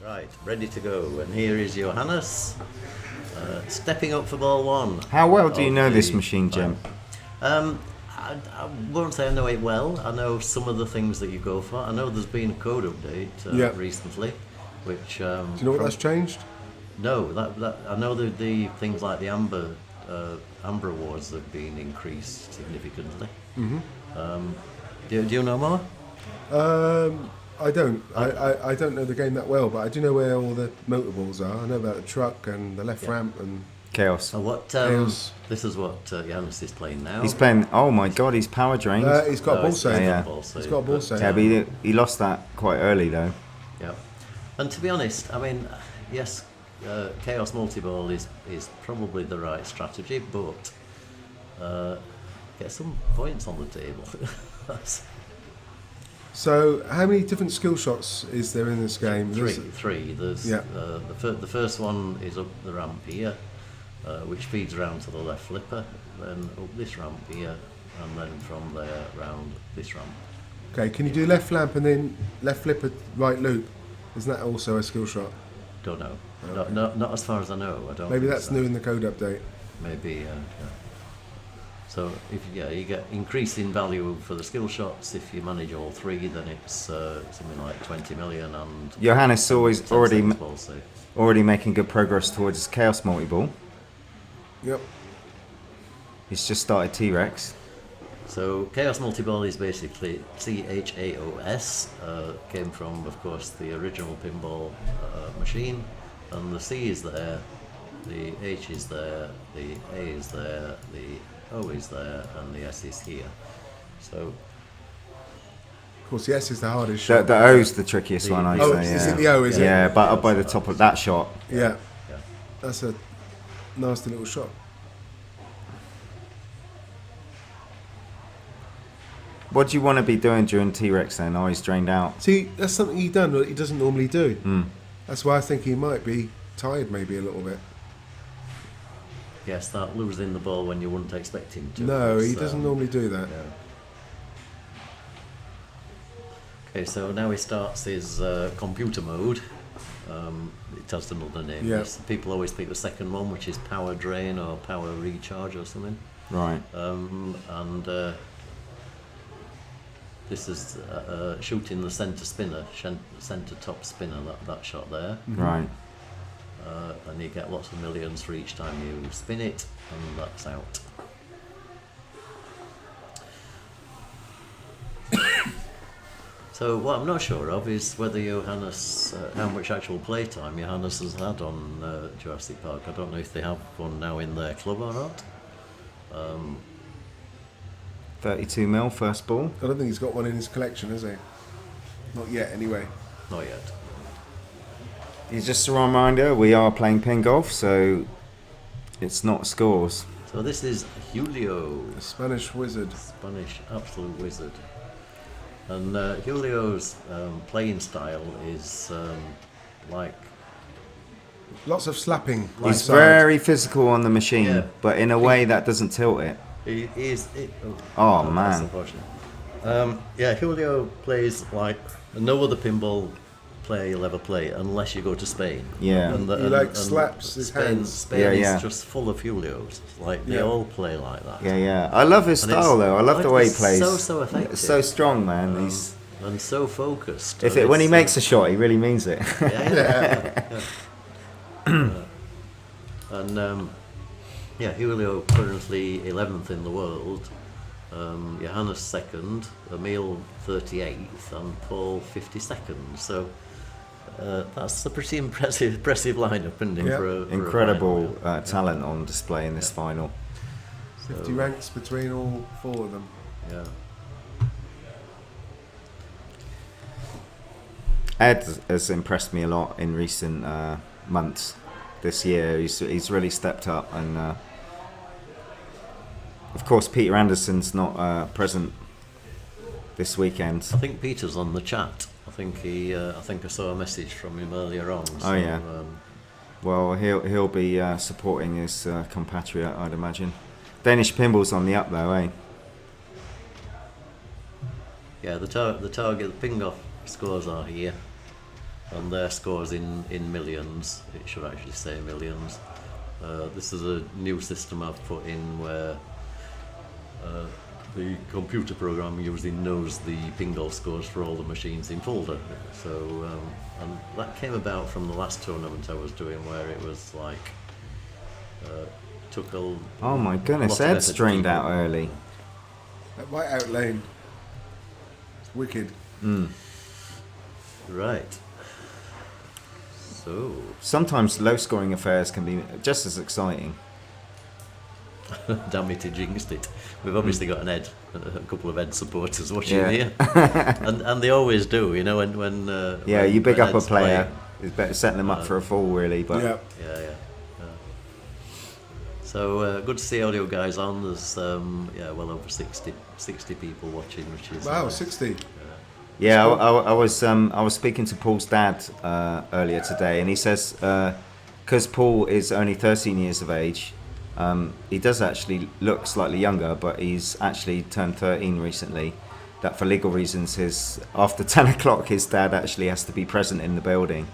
Right, ready to go. And here is Johannes, stepping up for ball one. How well do you know this machine, Jim? I won't say I know it well. I know some of the things that you go for. I know there's been a code update recently, which... do you know what that's changed? No, that I know the things like the Amber awards have been increased significantly. Mm-hmm. Do you know more? I don't. I don't know the game that well, but I do know where all the motorballs are. I know about the truck and the left ramp and Chaos. Chaos. This is what Johannes is playing now. He's playing. Oh my God, he's power drained. He's got a ball save. Yeah. He's got a ball save. Yeah, but he lost that quite early though. Yeah, and to be honest, I mean, yes, Chaos multi-ball is probably the right strategy, but get some points on the table. So, how many different skill shots is there in this game? Three. There's the first one is up the ramp here, which feeds around to the left flipper, then up this ramp here, and then from there round this ramp. Okay, can you do left lamp and then left flipper, right loop? Isn't that also a skill shot? Don't know. Okay. Not as far as I know. I don't. Maybe that's so. new in the code update. Maybe. So if you get increasing value for the skill shots. If you manage all three, then it's something like 20 million. And Johannes always already making good progress towards his Chaos multi-ball. Yep. He's just started T-Rex. So Chaos multi-ball is basically CHAOS. Came from, of course, the original pinball machine, and the C is there, the H is there, the A is there, the O is there, and the S is here. So, of course, the S is the hardest shot. The O's the trickiest one, I'd say. Is it the O? Is it? Yeah, but up by the top of that shot. Yeah. That's a nasty little shot. What do you want to be doing during T-Rex then? Oh, he's drained out. See, that's something he's done that he doesn't normally do. That's why I think he might be tired maybe a little bit. Yeah, start losing the ball when you wouldn't expect him to. No, he doesn't normally do that. Yeah. Okay, so now he starts his computer mode. It has another name. Yeah. People always pick the second one, which is power drain or power recharge or something. Right. This is shooting the centre spinner, centre top spinner, that shot there. Right. And you get lots of millions for each time you spin it, and that's out. So what I'm not sure of is whether Johannes, how much actual playtime Johannes has had on Jurassic Park. I don't know if they have one now in their club or not. 32 mil first ball. I don't think he's got one in his collection, has he? Not yet, anyway. Not yet. It's just a reminder, we are playing Pingolf, so it's not scores. So this is Julio. The Spanish wizard. Spanish absolute wizard. And Julio's playing style is like... Lots of slapping. He's very physical on the machine, but in a way that doesn't tilt it. He is... Oh man. Julio plays like no other pinball player you'll ever play unless you go to Spain. Yeah. And slaps his hands. Spain is just full of Julios. Like they all play like that. Yeah. I love his style though. I love the way he plays. So effective. It's so strong, man. He's and so focused. When he makes a shot, he really means it. Julio currently 11th in the world. Johannes 2nd, Emil 38th, and Paul 52nd. So that's a pretty impressive lineup, isn't it? For incredible talent on display in this final. 50 ranks between all four of them. Yeah. Ed has impressed me a lot in recent months. This year, he's really stepped up, and of course, Peter Anderson's not present this weekend. I think Peter's on the chat. I think I saw a message from him earlier on. So, well, he'll be supporting his compatriot, I'd imagine. Danish pinball's on the up though, eh? Yeah, the target, the Pingolf scores are here. and their scores in millions. It should actually say millions. This is a new system I've put in where the computer program using knows the Pingolf scores for all the machines in Fulda. So, and that came about from the last tournament I was doing, where it was like took a Oh my goodness, lot of Ed's effort drained to keep out early. That whiteout lane. It's wicked. Right. So Sometimes low-scoring affairs can be just as exciting. damn it, he jinxed it. We've obviously got a couple of Ed supporters watching Yeah. here, and they always do. You know, when Yeah, when- you big when up a Ed's player. playing. It's better setting them up for a fall, really. But Yeah. Yeah. So good to see all you guys on. There's well over 60 people watching, which is Wow, 60. yeah, I was speaking to Paul's dad earlier today, and he says because Paul is only 13 years of age, he does actually look slightly younger, but he's actually turned 13 recently. That for legal reasons, after 10 o'clock, his dad actually has to be present in the building.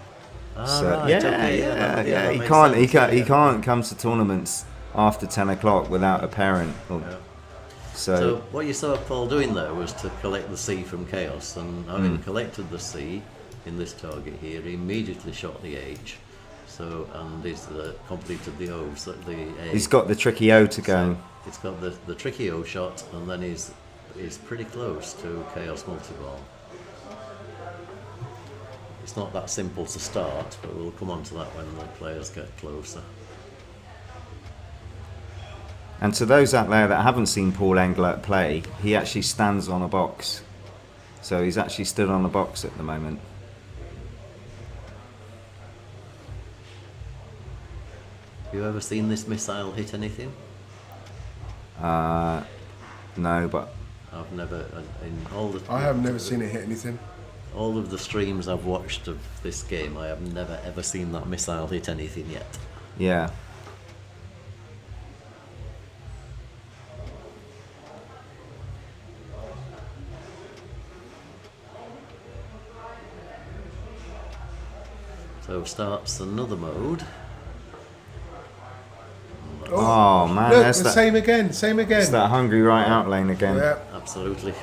So right, yeah, okay, yeah, that he makes can't, sense, he can't come to tournaments after 10 o'clock without a parent. So what you saw Paul doing there was to collect the C from Chaos, and having collected the C in this target here, he immediately shot the H. So and he's completed the O. So the A. he's got the tricky O to go. So it's got the tricky O shot, and then he's pretty close to Chaos multi-ball. It's not that simple to start, but we'll come on to that when the players get closer. And to those out there that haven't seen Paul Englert play, he actually stands on a box. So he's actually stood on a box at the moment. Have you ever seen this missile hit anything? No, but I've never, in all the... I have never seen it hit anything. All of the streams I've watched of this game, I have never ever seen that missile hit anything yet. yeah. So starts another mode. Oh man, Look, that's the that, same again, it's that hungry right out lane again. Yeah, Absolutely.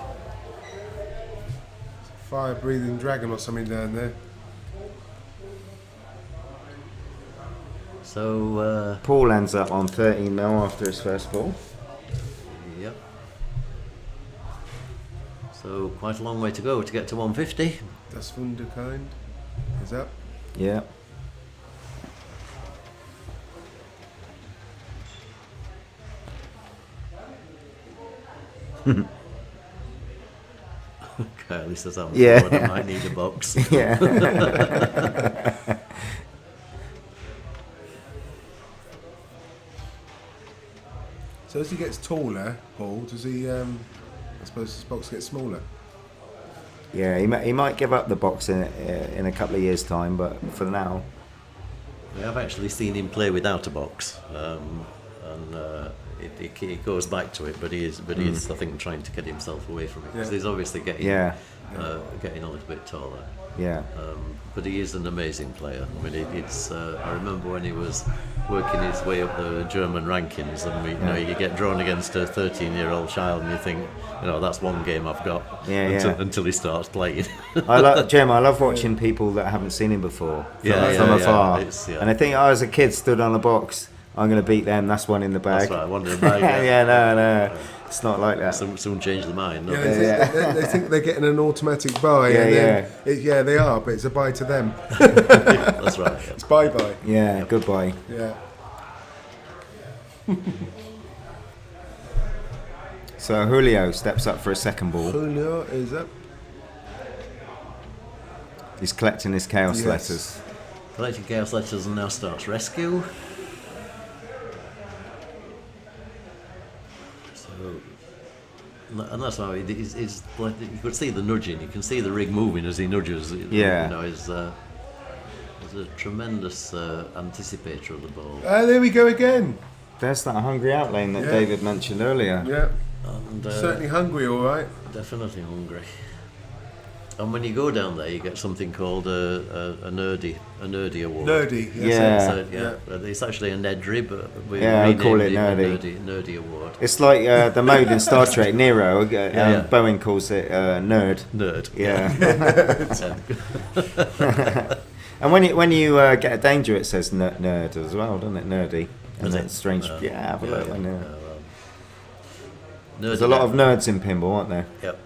fire-breathing dragon or something down there. So, Paul ends up on 13 now after his first ball. yep. So quite a long way to go to get to 150. Das Wunderkind is up. Yeah. Kylie says I'm Yeah. forward, I might need a box. Yeah. So as he gets taller, Paul, does he? I suppose his box gets smaller. Yeah, he might give up the box in a couple of years' time, but for now, We have actually seen him play without a box, and it goes back to it. But he is, I think, trying to get himself away from it because Yeah. he's obviously getting getting a little bit taller. yeah, But he is an amazing player. I mean, it's. I remember when he was working his way up the German rankings, and you get drawn against a 13-year-old child, and you think, that's one game I've got. Until he starts playing. Jim, I love watching people that haven't seen him before from afar, Yeah. and I think as a kid stood on a box. I'm going to beat them. That's one in the bag. That's right. Wondering bag. Yeah, no, it's not like that. Soon change their mind. Yeah, don't they think they're getting an automatic buy. Yeah, and then they are, but it's a buy to them. That's right. Yeah. It's bye-bye. Yeah, goodbye. Yeah. So Julio steps up for a second ball. Julio is up. He's collecting his chaos Yes. letters. Collecting chaos letters and now starts rescue. So, and that's how he's like, you could see the nudging. You can see the rig moving as he nudges. Yeah. He's a tremendous anticipator of the ball. There we go again. There's that hungry out lane that Yeah. David mentioned earlier. Yeah. And Certainly hungry, all right. definitely hungry. And when you go down there, you get something called a nerdy award. Nerdy. Yeah. It's actually a Nedry, but we Yeah, I'll call renamed it a nerdy award. It's like the mode in Star Trek Nero. Bowen calls it nerd. Nerd. Yeah. And when you get a danger, it says nerd as well, doesn't it? Nerdy. And it's strange. Have a look. There's a lot of nerds in pinball, aren't there? Yep.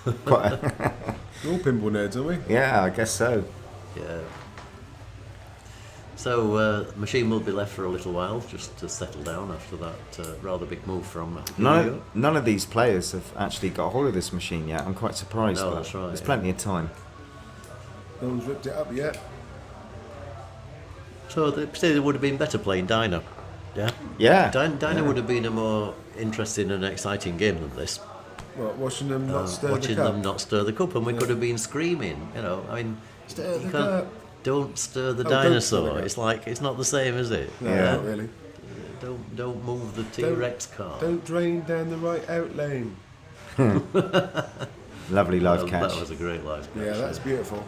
We're all pinball nerds, aren't we? Yeah, I guess so. Yeah. So machine will be left for a little while just to settle down after that rather big move from Julio. None of these players have actually got hold of this machine yet. I'm quite surprised. No, but that's right, there's plenty of time. No one's ripped it up yet. So they would have been better playing Dino. Yeah? Yeah. Dino would have been a more interesting and exciting game than this. What, watching them not stir the Watching cup? them not stir the cup, and we could have been screaming, you know. I mean, Stir the you cup. don't stir the Oh, don't stir the dinosaur. cup. It's like it's not the same, is it? No, Yeah. not really. Don't move the T-Rex car. Don't drain down the right out lane. Lovely live catch. That was a great live catch. Yeah, that's beautiful.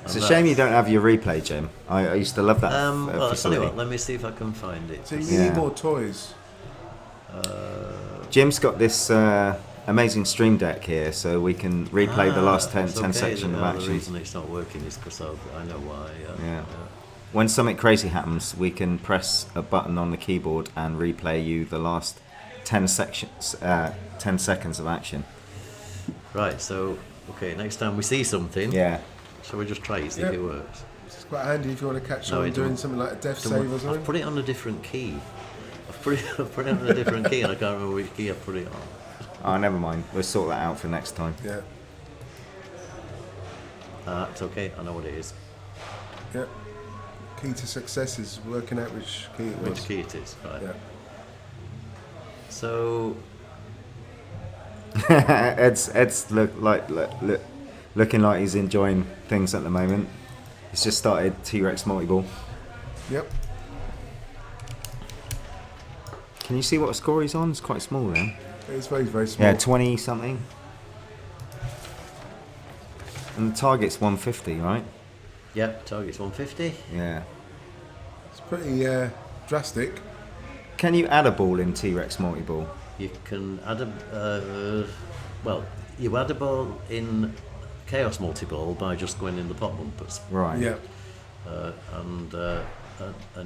It's a shame you don't have your replay, Jim. I used to love that Well, I'll tell you facility. what. Let me see if I can find it. So you Yeah. need more toys. Jim's got this amazing stream deck here, so we can replay the last 10 it's okay. section of The action. reason it's not working is because I know why. Yeah. When something crazy happens, we can press a button on the keyboard and replay you the last 10 seconds of action. Right. So, okay. Next time we see something, Yeah. shall we just try it, see if it works? It's quite handy if you want to catch No, someone it doing don't. something like a death Don't save worry, or something. I've put it on a different key. I've put it on a different key, and I can't remember which key I put it on. Oh, never mind. We'll sort that out for next time. Yeah. It's okay. I know what it is. Yeah. Key to success is working out which key it was. Which key it is? Right. Yeah. So Ed's looking like he's enjoying things at the moment. He's just started T-Rex multi-ball. Yep. Can you see what score he's on? It's quite small then. It's very, very small. Yeah, 20 something. And the target's 150, right? yep, target's 150. Yeah. It's pretty drastic. Can you add a ball in T-Rex multi-ball? You can add you add a ball in Chaos Multi-Ball by just going in the pop bumpers. Right. Yeah. And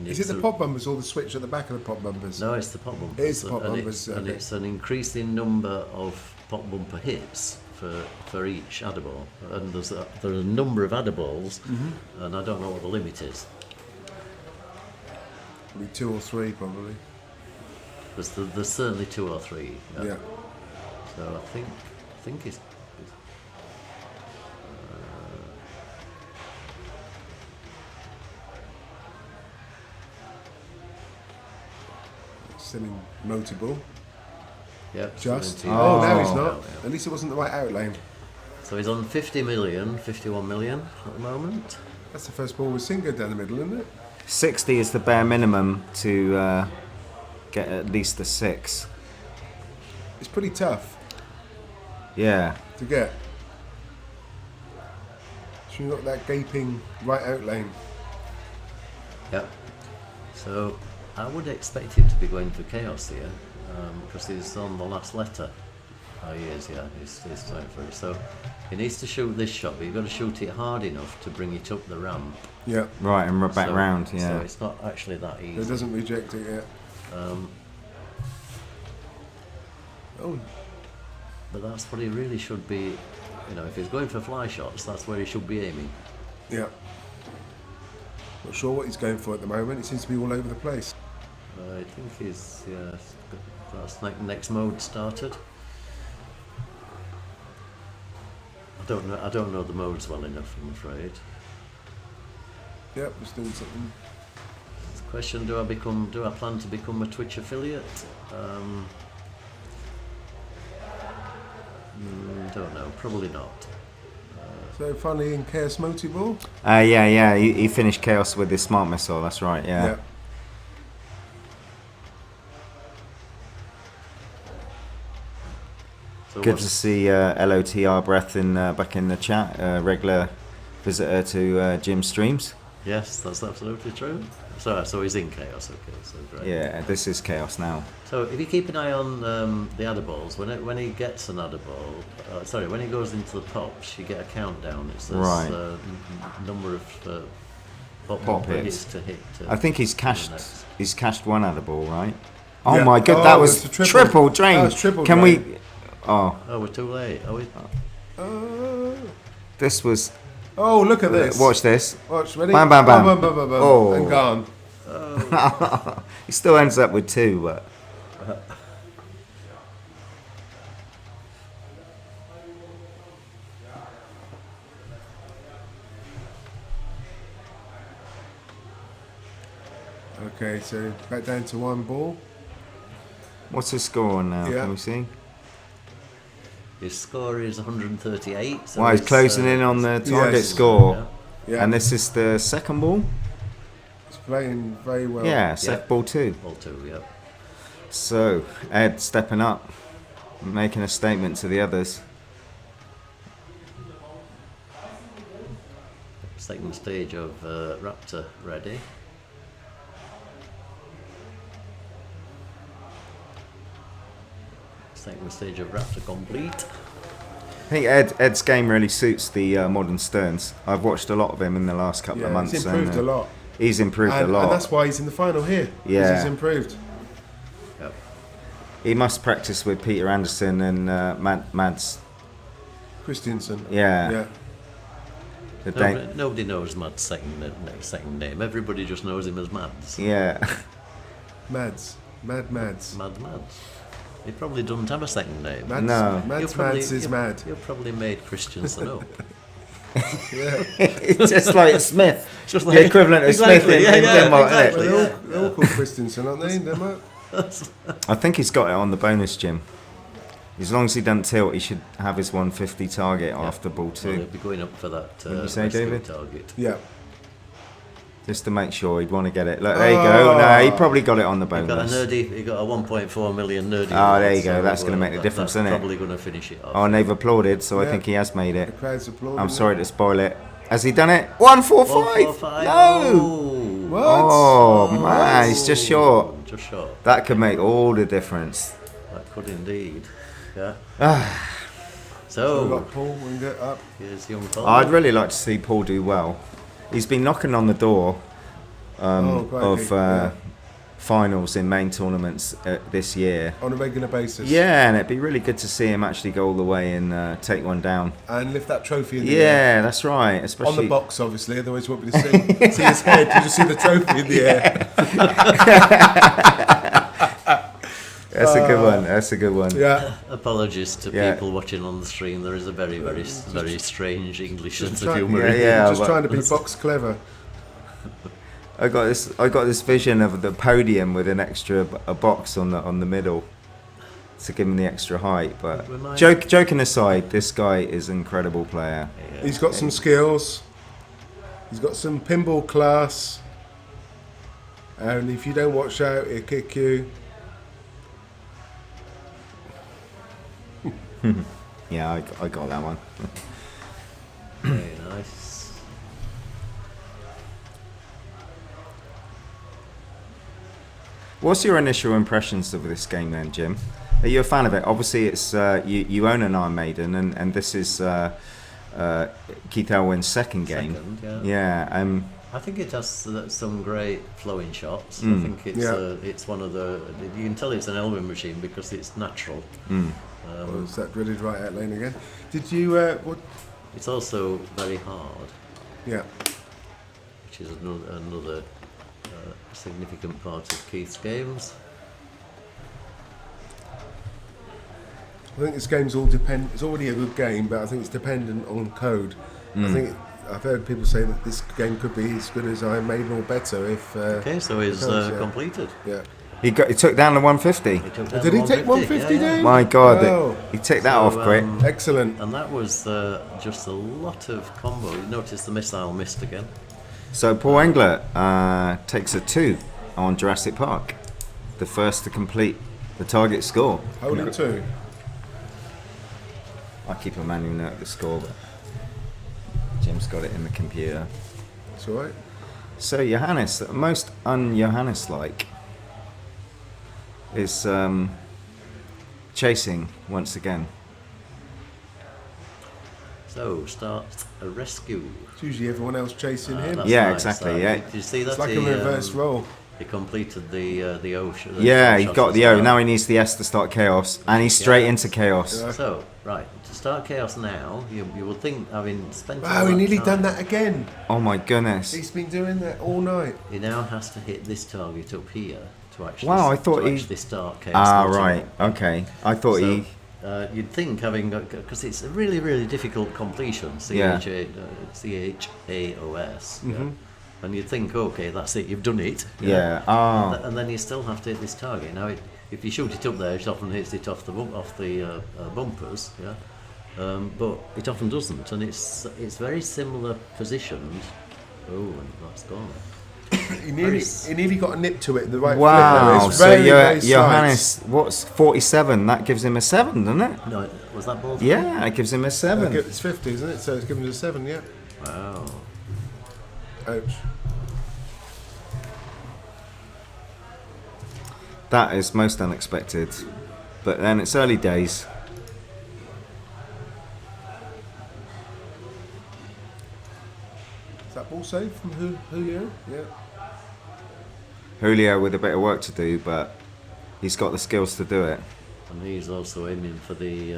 Is it's it the pop bumpers or the switch at the back of the pop bumpers? No, it's the pop bumpers. It is the pop and bumpers, and okay. it's an increasing number of pop bumper hits for each adder ball. And there are a number of adder balls, and I don't know what the limit is. Maybe 2 or 3 probably. There's certainly 2 or 3. Yeah. So I think it's. Still in multi-ball. Yep. Just. 17. Oh, now he's not. Yeah. At least it wasn't the right out lane. So he's on 50 million, 51 million at the moment. That's the first ball with Singer down the middle, isn't it? 60 is the bare minimum to get at least a 6. It's pretty tough Yeah. to get. So you've got that gaping right out lane. Yep. So I would expect him to be going for chaos here, because he's on the last letter. Oh, he is, yeah. He's going for it. So he needs to shoot this shot, but you've got to shoot it hard enough to bring it up the ramp. Yeah. Right, and back So- round, So yeah. it's not actually that It easy. doesn't reject it yet. Oh, But that's what he really should be. You know, if he's going for fly shots, that's where he should be aiming. yeah. Not sure what he's going for at the moment. He seems to be all over the place. I think he's that's next mode started. I don't know the modes well enough, I'm afraid. Yep, he's doing something. It's a question: do I plan to become a Twitch affiliate? Don't know. Probably not. So finally in Chaos Multi-Ball. Yeah. He finished Chaos with his smart missile, that's right, yeah. So Good to see LOTR Breath back in the chat, regular visitor to Jim's streams. Yes, that's absolutely true. So he's in Chaos, okay, so great. Yeah, this is Chaos now. So if you keep an eye on the adder balls, when he gets an adder ball, when he goes into the pops, you get a countdown. It says Right. Number of Pop hits to hit. I think he's the cashed. next. He's cashed one other ball, right? Oh Yeah. my god, Oh, that was that's a triple That drain. was triple Can drain. we? Oh, Oh, we're too late. Are we? this was. Oh, look at this. Watch this. Watch, ready? Bam, bam, bam. Bam, bam, bam, bam. Oh. And gone. He still ends up with 2, but. Okay, so back down to 1 ball. What's his score on now? Yeah. Can we see? His score is 138. So Well, he's closing in on the target Yes. score. Yeah. Yeah. And this is the second ball? He's playing very well. Yeah, set ball 2. Ball 2, yep. So, Ed stepping up, making a statement to the others. Second stage of Raptor ready. Second stage of Raptor complete. I think Ed's game really suits the modern Stearns. I've watched a lot of him in the last couple of months. He's improved a lot. He's improved a lot. And that's why he's in the final here. 'Cause Yeah. he's improved. Yep. He must practice with Peter Anderson and Mads. Christiansen. Yeah. Yeah. The Dan- Nobody knows Mads' second name. Everybody just knows him as Mads. yeah. Mads. Mads. Mads. He probably doesn't have a second name. Mads, No. Mads is mad. You probably made Christiansen up. Yeah. It's just like Smith. Just The equivalent of Smith in Denmark, isn't it? exactly. Well, they're all called Christiansen, aren't they, in Denmark? I think he's got it on the bonus, Jim. As long as he doesn't tilt, he should have his 150 target after ball Well, 2. he'll be going up for that Wouldn't you say, rescue David? target. Yeah. Just to make sure he'd want to get it. Look, there you go. No, he probably got it on the He got a bonus. he got a 1.4 million nerdy. Oh, there you reward, go. so That's gonna make the difference, that's isn't it? Probably going to finish it off. Oh, and they've applauded, so I Yeah. think he has made The it. crowd's applauding. I'm sorry to spoil it. Has he done it? 145! 145. No! What? Oh, man, he's just short. Just short. That could make all the difference. That could indeed. Yeah. So we've So got Paul, we can get up. here's young Paul. I'd really like to see Paul do well. He's been knocking on the door of finals in main tournaments this year. On a regular basis. Yeah, and it'd be really good to see him actually go all the way and take one down. And lift that trophy in the air. Yeah, that's right. Especially On the box, obviously, otherwise you won't be able to see his head. You just see the trophy in the air. That's a good one. That's a good one. Yeah. Apologies to Yeah. people watching on the stream. There is a very, very, very strange English sense of Try- humour. Yeah, in yeah. Just but- trying to be box clever. I got this vision of the podium with a box on the middle to give him the extra height. But We might- joking aside, this guy is an incredible player. Yeah. He's got some skills. He's got some pinball class. And if you don't watch out, he'll kick you. Yeah, I got that one. Very nice. What's your initial impressions of this game then, Jim? Are you a fan of it? Obviously, it's you own an Iron Maiden, and this is Keith Elwin's second game. Second, yeah. Yeah. I think it has some great flowing shots. I Mm. think it's one of the. You can tell it's an Elwin machine because it's natural. Oh, is that dreaded right out lane again? Did you, what? It's also very hard, Yeah. which is another significant part of Keith's games. I think this game's it's already a good game, but I think it's dependent on code. I think I've heard people say that this game could be as good as Iron Maiden or better if. Okay, so he's codes, yeah. completed. Yeah. He took down the 150. He took down Did he take 150 yeah, yeah. down? My God, Wow. he took that off quick. Excellent. And that was just a lot of combo. You notice the missile missed again. So Paul Englert takes a 2 on Jurassic Park, the first to complete the target score. Holding 2. I keep a manual note of the score, but Jim's got it in the computer. It's all right. So Johannes, most un-Johannes-like is chasing once again. So start a rescue. It's usually everyone else chasing him. That's Yeah, nice. exactly, yeah. Did you see that? It's like a reverse roll. He completed the O. Yeah, he got the O. Now he needs the S to start chaos, and he's straight into chaos. Yeah. So, right, to start chaos now, you would think, having spent Wow, all he that nearly time, done that again. Oh my goodness! He's been doing that all night. He now has to hit this target up here to actually, Wow, I thought he start chaos. Ah, multi. right. Okay, I thought So, he. you'd think having, because it's a really, really difficult completion, CHAOS, Mm-hmm. and you'd think, okay, that's it, you've done it. Yeah. Ah. And then you still have to hit this target. Now, if you shoot it up there, it often hits it off the bumpers, yeah. But it often doesn't, and it's very similar positioned. Oh, and that's gone. He nearly got a nip to it in the right Wow. flip. It's So very, very Johannes, what's 47? That gives him a 7, doesn't it? No, was that ball? Yeah, it gives him a 7. It's 50, isn't it? So it's given us a 7, yeah. Wow. Ouch. That is most unexpected. But then it's early days. Is that ball safe from Julio? Yeah. Julio with a bit of work to do, but he's got the skills to do it. And he's also aiming for the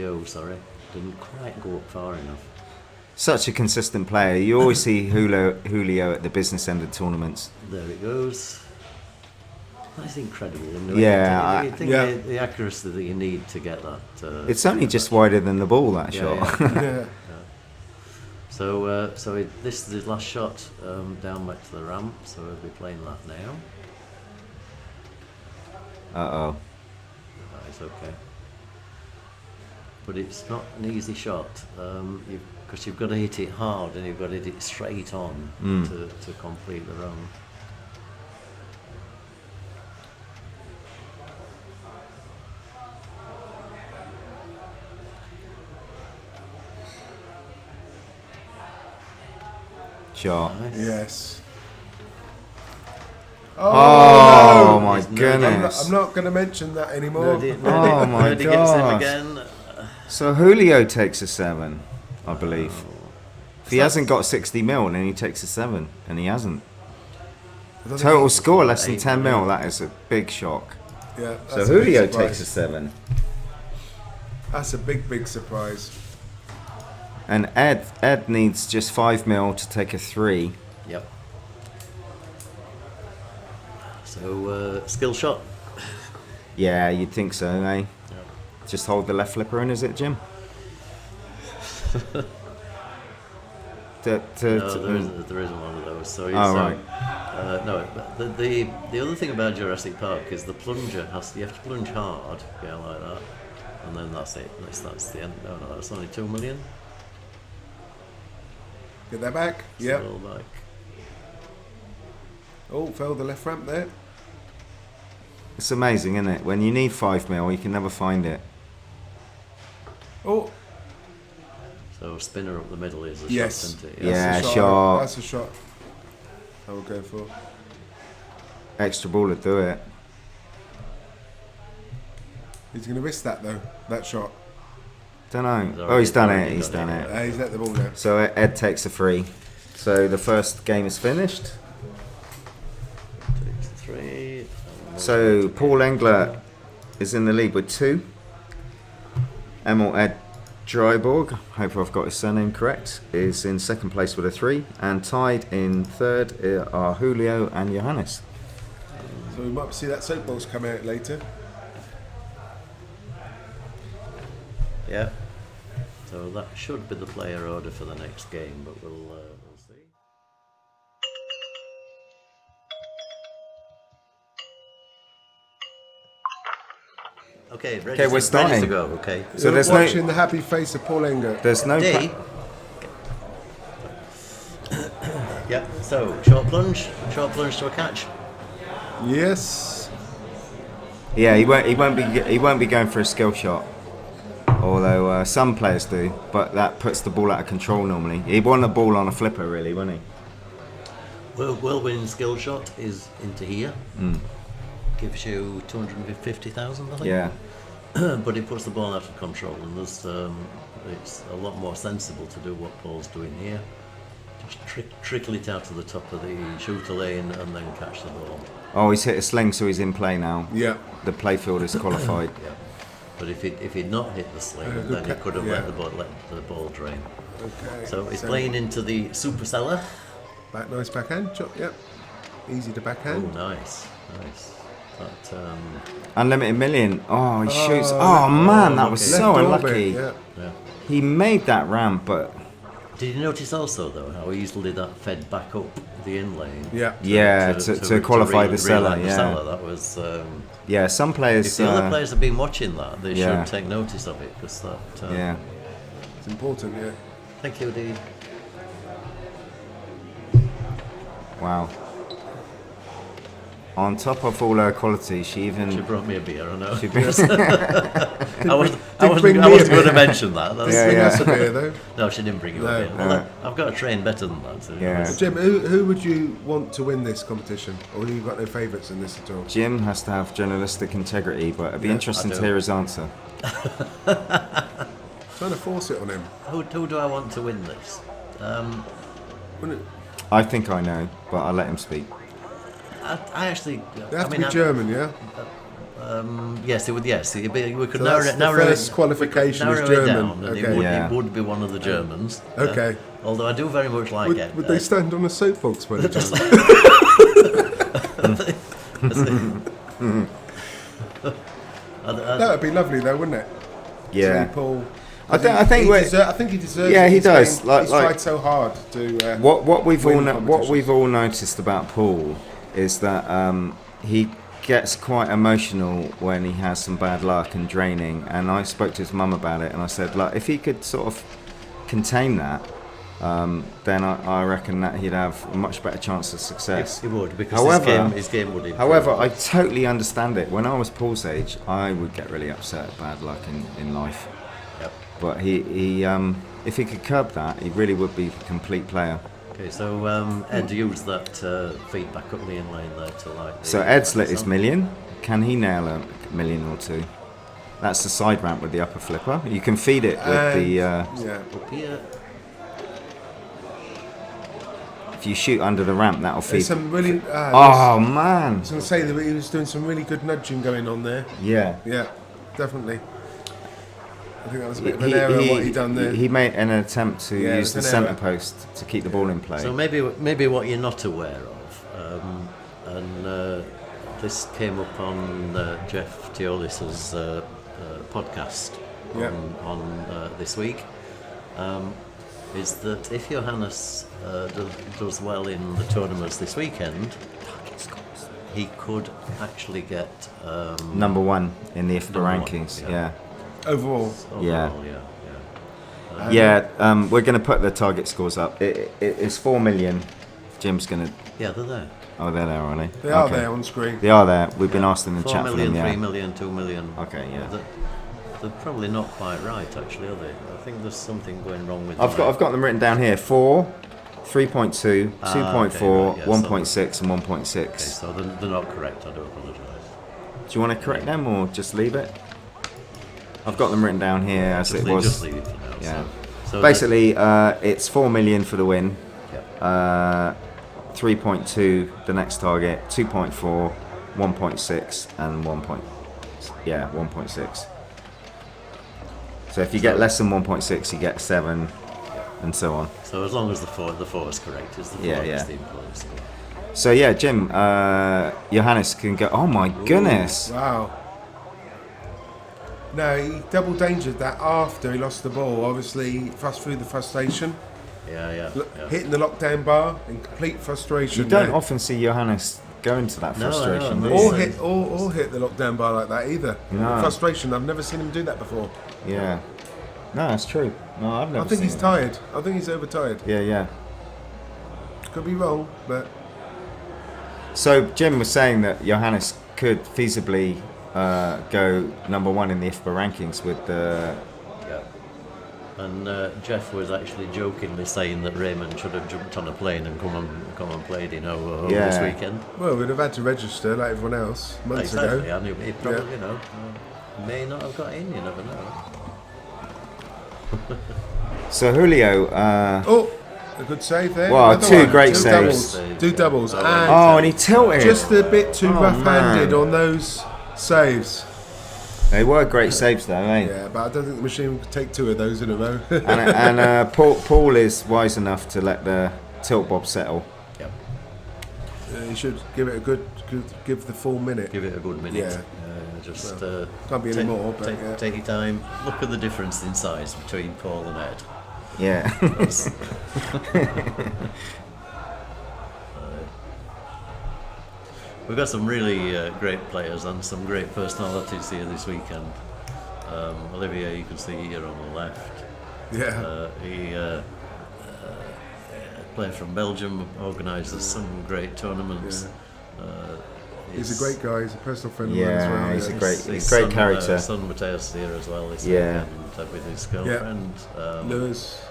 O. Sorry, didn't quite go up far enough. Such a consistent player. You always see Julio at the business end of tournaments. There it goes. That's incredible. Isn't it? Yeah, You think yeah. the accuracy that you need to get that. It's only just wider than the ball, that shot. Yeah. So, this is his last shot down back to the ramp. So we'll be playing that now. Uh-oh. It's okay. But it's not an easy shot because you've got to hit it hard and you've got to hit it straight on to complete the run. Shot. Nice. Yes. Oh, no. my There's no- goodness. I'm not going to mention that anymore. Oh my Gets him gosh. again. So Julio takes a 7, I believe. If he So hasn't got 60 mil, then he takes a 7, and he hasn't. I don't Total think- score less than 8 10 mil, million. that is a big shock. Yeah. So that's a big Julio surprise. takes a 7. That's a big surprise. And Ed needs just 5 mil to take a 3. Yep. So skill shot. Yeah, you'd think so, eh? Just hold the left flipper in, is it, Jim? No, there isn't one of those. So right. no, but the other thing about Jurassic Park is the plunger you have to plunge hard, yeah, like that, and then that's it. That's the end. No, that's only 2 million. Get that back. Yeah. Roll back. Oh, fell the left ramp there. It's amazing, isn't it? When you need 5 mil, you can never find it. Oh, So spinner up the middle is a yes. shot, isn't it? Yeah. That's a shot. That's a shot. I will go for. Extra ball would do it. He's going to risk that though. That shot. Don't know. He's Oh, he's done already it. He's done done it. He's let the ball go. So Ed takes a 3. So the first game is finished. Takes 3. So Paul Englert is in the lead with 2. Emil Ed Dreiborg, hope I've got his surname correct, is in second place with a 3. And tied in third are Julio and Johannes. So we might see that soapbox come out later. Yeah. So that should be the player order for the next game, but we'll see. Okay, ready, we're starting. ready to go. Okay. So You're there's watching no, the happy face of Paul Englert. there's no. D. Yep. So short plunge to a catch. Yes. Yeah, he won't be going for a skill shot. Although some players do, but that puts the ball out of control normally. He won the ball on a flipper, really, won't he? Whirlwind skill shot is into here. Gives you 250,000, I think. Yeah. But it puts the ball out of control, and there's it's a lot more sensible to do what Paul's doing here. Just trickle it out to the top of the shooter lane and then catch the ball. Oh, he's hit a sling, so he's in play now. Yeah. The playfield is qualified. Yeah. But if he'd not hit the sling, then he could have let the ball drain. Okay. So he's playing into the super cellar. Nice backhand. Yep. Easy to backhand. Oh, nice. That, Unlimited million. Oh, he shoots. Oh man, that was so unlucky. Yeah. He made that ramp, but did you notice also though how easily that fed back up the in lane? Yeah. To qualify the cellar. The cellar. That was. Yeah, some players. If the other players have been watching that, they should take notice of it because that. It's important. Yeah. Thank you, Dee. Wow. On top of all her quality, she brought me a beer. I know. She I wasn't going to mention that. Bring us a beer though. No, she didn't bring you a beer. Well, I've got a train better than that. So Jim, who would you want to win this competition, or have you got no favourites in this at all? Jim has to have journalistic integrity, but it'd be interesting to hear his answer. Trying to force it on him. Who do I want to win this? I think I know, but I'll let him speak. I actually. They have to be German, yeah. Yes, it would. Yes, we could So narrow that's it. the first qualification is German. Down, and it would be one of the Germans. Okay. Although I do very much like it. Would they stand on a soapbox by the time? That would be lovely, though, wouldn't it? Yeah. Paul. I think he deserves. Yeah, it. he does. He's tried so hard to. What we've all noticed about Paul is that he gets quite emotional when he has some bad luck and draining. And I spoke to his mum about it, and I said, like, if he could sort of contain that, then I reckon that he'd have a much better chance of success. He would, because his game would improve. However, I totally understand it. When I was Paul's age, I would get really upset at bad luck in life. Yep. But he if he could curb that, he really would be a complete player. Okay, so Ed used that feedback up the in lane there to like. So Ed's lit his million. Can he nail a million or two? That's the side ramp with the upper flipper. You can feed it with the. Up here. If you shoot under the ramp, that'll feed. There's some really. Man! I was going to say that he was doing some really good nudging going on there. Yeah. Yeah, definitely. I think that was a bit of an error what he done there. He made an attempt to use the centre post to keep the ball in play. So maybe what you're not aware of, and this came up on Jeff Teolis's podcast on this week, is that if Johannes does well in the tournaments this weekend, he could actually get number one in the IFPA rankings. Yeah. Overall, yeah. We're going to put the target scores up. It's 4 million. Jim's going to. Yeah, they're there. Oh, they're there, aren't they? They are there on screen. They are there. We've been asked in the 4 chat million, for them. Yeah. 3 million, 2 million. Okay, yeah. They're probably not quite right, actually, are they? I think there's something going wrong with. I've got them written down here. 4, 3.2, 2.4, 1.6, and 1.6. Okay, so they're not correct. I do apologise. Do you want to correct them or just leave it? I've got them written down here as it was. Just leave it for now. Yeah. So basically, it's 4 million for the win. Yep. 3.2 the next target. 2.4, 1.6, and 1.6. So if you get less than 1.6, you get 7, and so on. So as long as the four is correct, is the 4 is the employee score. So yeah, Jim, Johannes can go. Oh my goodness! Wow. No, he double dangered that after he lost the ball. Obviously, through the frustration. Yeah. Hitting the lockdown bar in complete frustration. You don't often see Johannes go into that frustration. No. Or hit the lockdown bar like that either. No. Frustration. I've never seen him do that before. Yeah. No, that's true. No, I've never. I think he's tired. I think he's overtired. Yeah. Could be wrong, but. So Jim was saying that Johannes could feasibly go number 1 in the IFPA rankings with the. Yeah. And Jeff was actually jokingly saying that Raymond should have jumped on a plane and come and played in HoHoHo this weekend. Well, we'd have had to register like everyone else months Exactly. ago. And he probably, may not have got in. You never know. So Julio. A good save there. Wow, Another 2 one. great 2 saves. Doubles. 2 doubles. And he tilted. Just a bit too rough-handed man. on those saves. They were great saves, though, eh? Yeah, but I don't think the machine could take 2 of those in a row. and Paul is wise enough to let the tilt bob settle. Yep. You should give it give the full minute. Give it a good minute. Yeah. Just Can't be any more, but take your time. Look at the difference in size between Paul and Ed. Yeah. We've got some really great players and some great personalities here this weekend. Olivier, you can see here on the left. Yeah. He player from Belgium, organises some great tournaments. He's a great guy. He's a personal friend of mine as well. He's a great son, character. Son Mateus here as well this Yeah. weekend with his girlfriend. Lewis.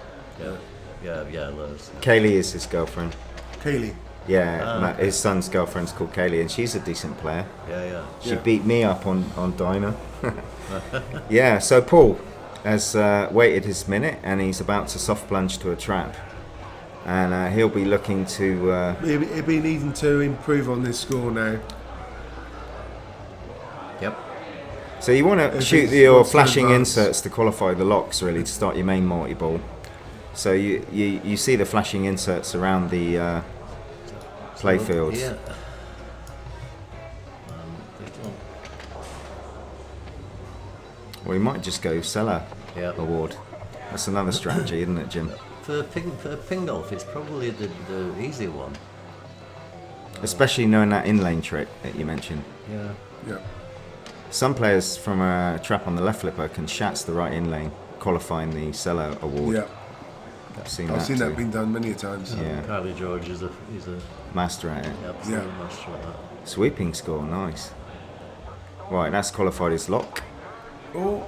Yeah, Lewis. Kaylee is his girlfriend. Kaylee. Yeah, his son's girlfriend's called Kaylee, and she's a decent player. Yeah. She beat me up on Dinah. Yeah, so Paul has waited his minute, and he's about to soft plunge to a trap. And he'll be looking to... He'll be needing to improve on this score now. Yep. So you want to shoot your flashing inserts to qualify the locks, really, to start your main multi-ball. So you see the flashing inserts around the playfields. Yeah. Well, you might just go seller award. That's another strategy, isn't it, Jim? For Pingolf, it's probably the easier one. Especially knowing that in-lane trick that you mentioned. Yeah. Some players from a trap on the left flipper can shats the right in-lane, qualifying the seller award. Yeah. I've seen that being done many times. Yeah. Carly George he's a master at it. Absolute master at that. Sweeping score, nice. Right, that's qualified as lock. Oh.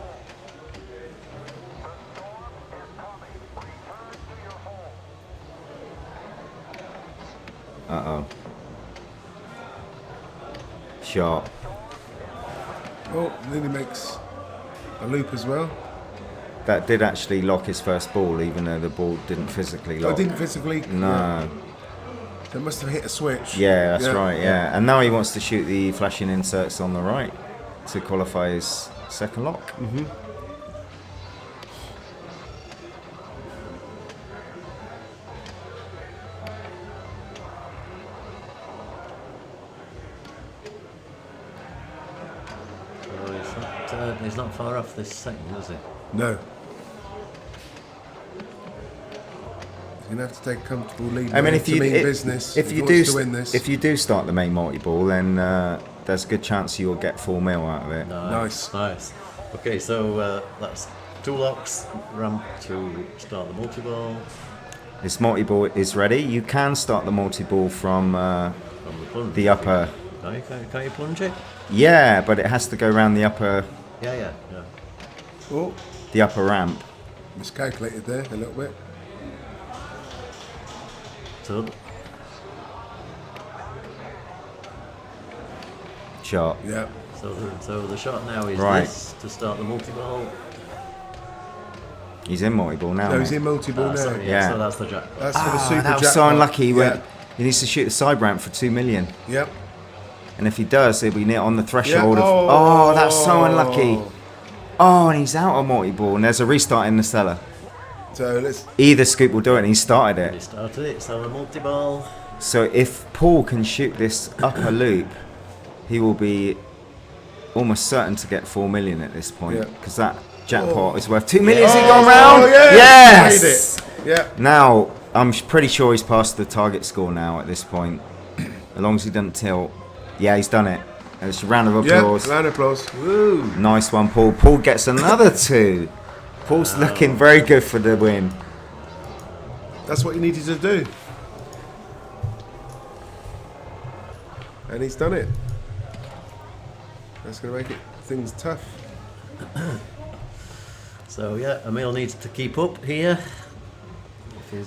Uh-oh. Sharp. Oh, then he makes a loop as well. That did actually lock his first ball, even though the ball didn't physically lock. Oh, didn't physically? No. Yeah. So it must have hit a switch. Yeah, that's right, yeah. And now he wants to shoot the flashing inserts on the right to qualify his second lock. Mm-hmm. He's not far off this second, is he? No. He's going to have to take a comfortable lead. I mean, if you business, if you do win this. If you do start the main multi-ball, then there's a good chance you'll get 4 mil out of it. Nice. Okay, so that's 2 locks, ramp to start the multi-ball. This multi-ball is ready. You can start the multi-ball from the upper. No, can't you plunge it? Yeah, but it has to go around the upper. Yeah. Oh, the upper ramp. Miscalculated there a little bit. So. Shot. Yeah. So the shot now is this to start the multi-ball. He's in multi-ball now. No, he's in multi-ball now. Sorry, yeah. So that's the jackpot. That's for the super that was jackpot. so unlucky. Yeah. He needs to shoot the side ramp for 2 million. Yep. And if he does, he'll be near on the threshold Yeah. of. Oh, that's so unlucky. Oh, and he's out of multi-ball, and there's a restart in the cellar. So let's. Either Scoop will do it, and he started it. He started it, so the multi-ball. So if Paul can shoot this upper loop, he will be almost certain to get 4 million at this point, because that jackpot is worth 2 million. Has he gone round? Yes! Made it. Yeah. Now, I'm pretty sure he's past the target score now at this point. As long as he doesn't tilt. Yeah, he's done it. It's a round of applause. Yeah, round of applause. Woo. Nice one, Paul. Paul gets another 2. Paul's looking very good for the win. That's what he needed to do. And he's done it. That's going to make things tough. So yeah, Emil needs to keep up here.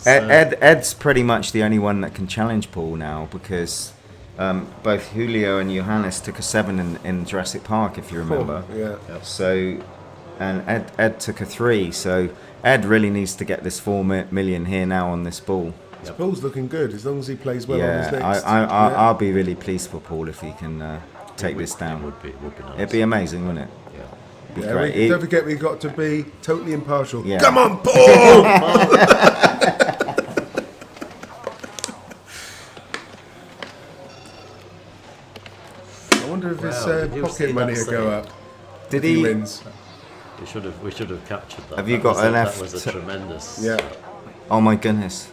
Ed's pretty much the only one that can challenge Paul now because both Julio and Johannes took a 7 in Jurassic Park, if you remember. Yeah. So, and Ed took a 3. So Ed really needs to get this 4 million here now on this ball. Yep. Paul's looking good as long as he plays well on his Yeah, next. I'll be really pleased for Paul if he can take this down. It would be nice. It'd be amazing, wouldn't it? Yeah. Be great. Don't forget, we've got to be totally impartial. Yeah. Come on, Paul! I wonder if his Did you see pocket money that will go save? up. Did if he he? wins. We should have captured that. Have you That got was a- enough That was a tremendous. Yeah. Oh my goodness!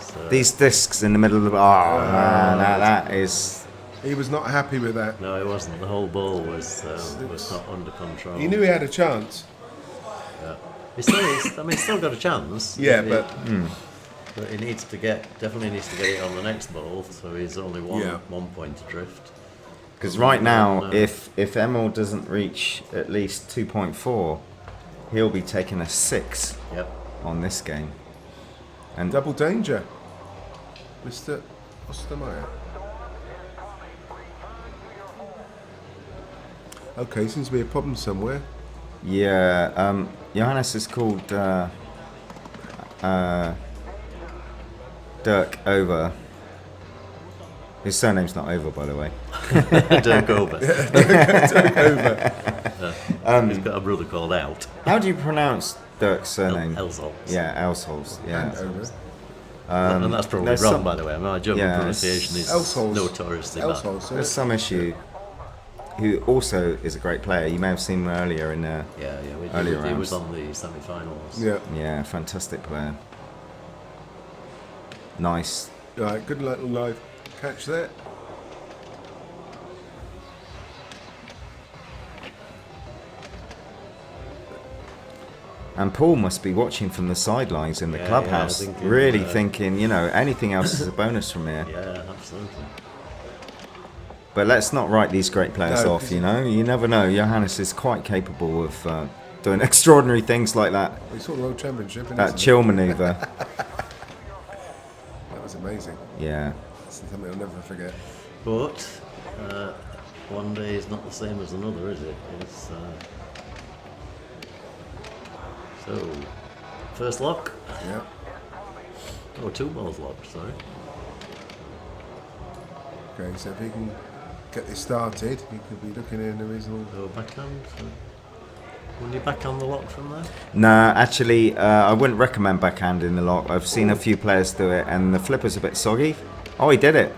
So, These discs in the middle of the. Oh man, that is. He was not happy with that. no, it wasn't. The whole ball was not under control. He knew he had a chance. Yeah. He's still got a chance. Yeah, He- but But he definitely needs to get it on the next ball, so he's only Yeah. 1 point adrift. Because right now, No. if Emil doesn't reach at least 2.4, he'll be taking a 6 Yep. on this game. And double danger, Mr. Ostermeier. Okay, seems to be a problem somewhere. yeah, Johannes is called Dirk Over. His surname's not Over, by the way. Dirk over. Over. He's got a brother called Out. How do you pronounce Dirk's surname? Elzol. Yeah, Elsholz. Yeah. And over. And that's probably there's wrong, some- by the way. My German Yeah, pronunciation is Elsholz. notoriously bad. Elsholz, There's some issue. Who also is a great player. You may have seen him earlier in Yeah, Earlier he was rounds. on the semi-finals. Yeah. yeah, fantastic player. Nice. Right, good little live catch there. And Paul must be watching from the sidelines in the Yeah, clubhouse, yeah, thinking, really thinking, anything else is a bonus from here. Yeah, absolutely. But let's not write these great players No, off, You never know. Johannes is quite capable of doing extraordinary things like that. We saw the World Championship. That chill maneuver. That was amazing. Yeah. It's something I'll never forget. But one day is not the same as another, is it? It's, so, first lock. Yeah. Oh, 2 balls locked, sorry. Okay, so if he can get this started, he could be looking in a reasonable. Go backhand. So. Will you backhand the lock from there? No, actually, I wouldn't recommend backhand in the lock. I've seen a few players do it, and the flipper's a bit soggy. Oh, he did it.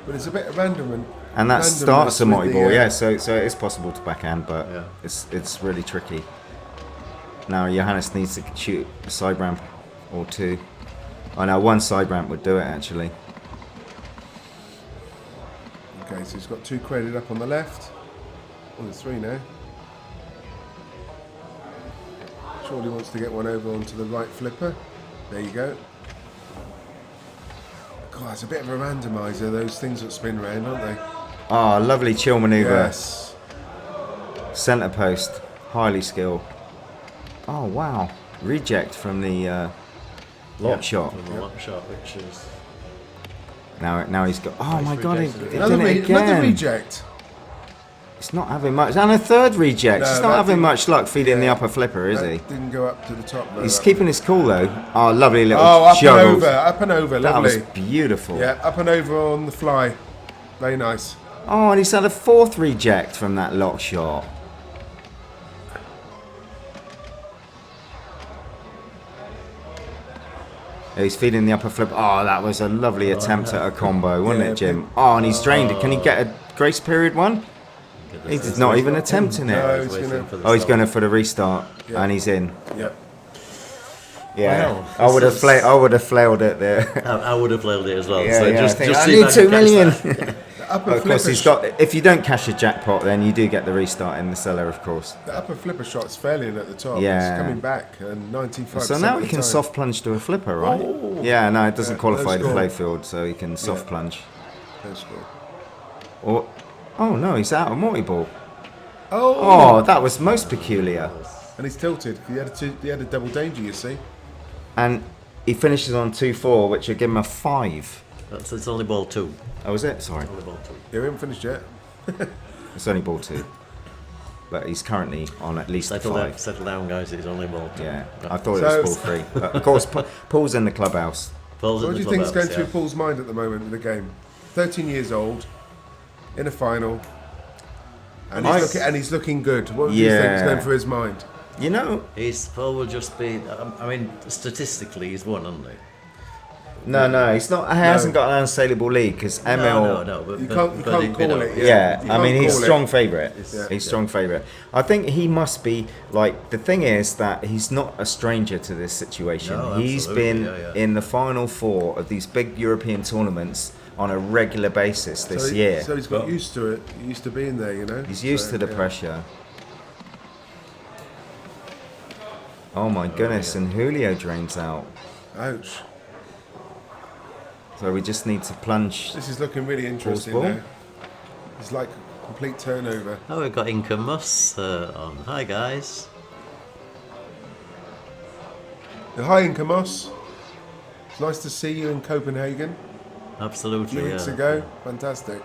But it's a bit random. And that starts a randomness multi with ball, the, yeah. So it is possible to backhand, but Yeah. it's really tricky. Now Johannes needs to shoot a side ramp or 2. Oh no, 1 side ramp would do it actually. Okay, so he's got 2 credit up on the left. Oh, there's 3 now. Surely wants to get one over onto the right flipper. There you go. God, it's a bit of a randomizer, those things that spin round, aren't they? Oh, lovely chill maneuver. Yes. Centre post, highly skilled. Oh wow, reject from the lock shot. From the lock shot, which is... Now he's got. Oh Nice my god, he reject. did Another, it again. another reject. It's not having much. And a third reject. No, He's that not having didn't- much luck feeding the yeah. upper flipper, is That he? didn't go up to the top. No, He's that- keeping his cool though. Oh, lovely little Oh, up juggles. and over, up and over, That lovely. was beautiful. Yeah, up and over on the fly. Very nice. Oh, and he's had a 4th reject from that lock shot. He's feeding the upper flip. Oh, that was a lovely attempt at a combo, wasn't Yeah, it, Jim? Oh, and he's drained it. Can he get a grace period one? He's not even attempting No, it. he's gonna- Oh, he's going for the restart, Yeah. and he's in. Yep. Yeah, Well, I would have this is- I would have flailed it there. I would have played it as well. Yeah, so yeah, just, I think just I see need if I 2 can catch million. that. The upper Of course, flipper he's got. If you don't cash a jackpot, then you do get the restart in the cellar, of course. The upper flipper shot's failing at the top. Yeah. It's coming back, and 95%. So now of he the can time. soft plunge to a flipper, right? Oh. Yeah, no, it doesn't Yeah, qualify no the score. playfield, so he can soft Yeah. plunge. No score. Or Oh no, he's out of multi-ball. Oh! Oh, that was most peculiar. And he's tilted. He had a double danger, you see. And he finishes on 2-4, which would give him a 5. It's only ball 2. Oh, is it? Sorry. Only ball 2. Yeah, we haven't finished yet. It's only ball 2. But he's currently on at least a 5. Settle down, guys. It's only ball 2. Yeah, I thought it was ball 3. But of course, Paul's in the clubhouse. Paul's What in do you the think's going clubhouse, through yeah. Paul's mind at the moment in the game? 13 years old, in a final, and he's looking good. What do you think's going through his mind? You know, Paul will just be. I mean, statistically, he's won, hasn't he? no, he's not. He hasn't got an unassailable lead because Emil. No, but You can't call it. Yeah, You I mean, can't he's call strong it. favourite. Yeah. He's strong favourite. I think he must be like. The thing is that he's not a stranger to this situation. No, He's absolutely, been in the final 4 of these big European tournaments on a regular basis this year. So he's got used to it. Used to being there, you know. He's used to the pressure. Oh my goodness! And Julio drains out. Ouch. So we just need to plunge. This is looking really interesting ball. now. It's like a complete turnover. Oh, we've got Inca Mus on. Hi, guys. Hi, Inkamos. It's nice to see you in Copenhagen a Absolutely. few weeks ago. Fantastic.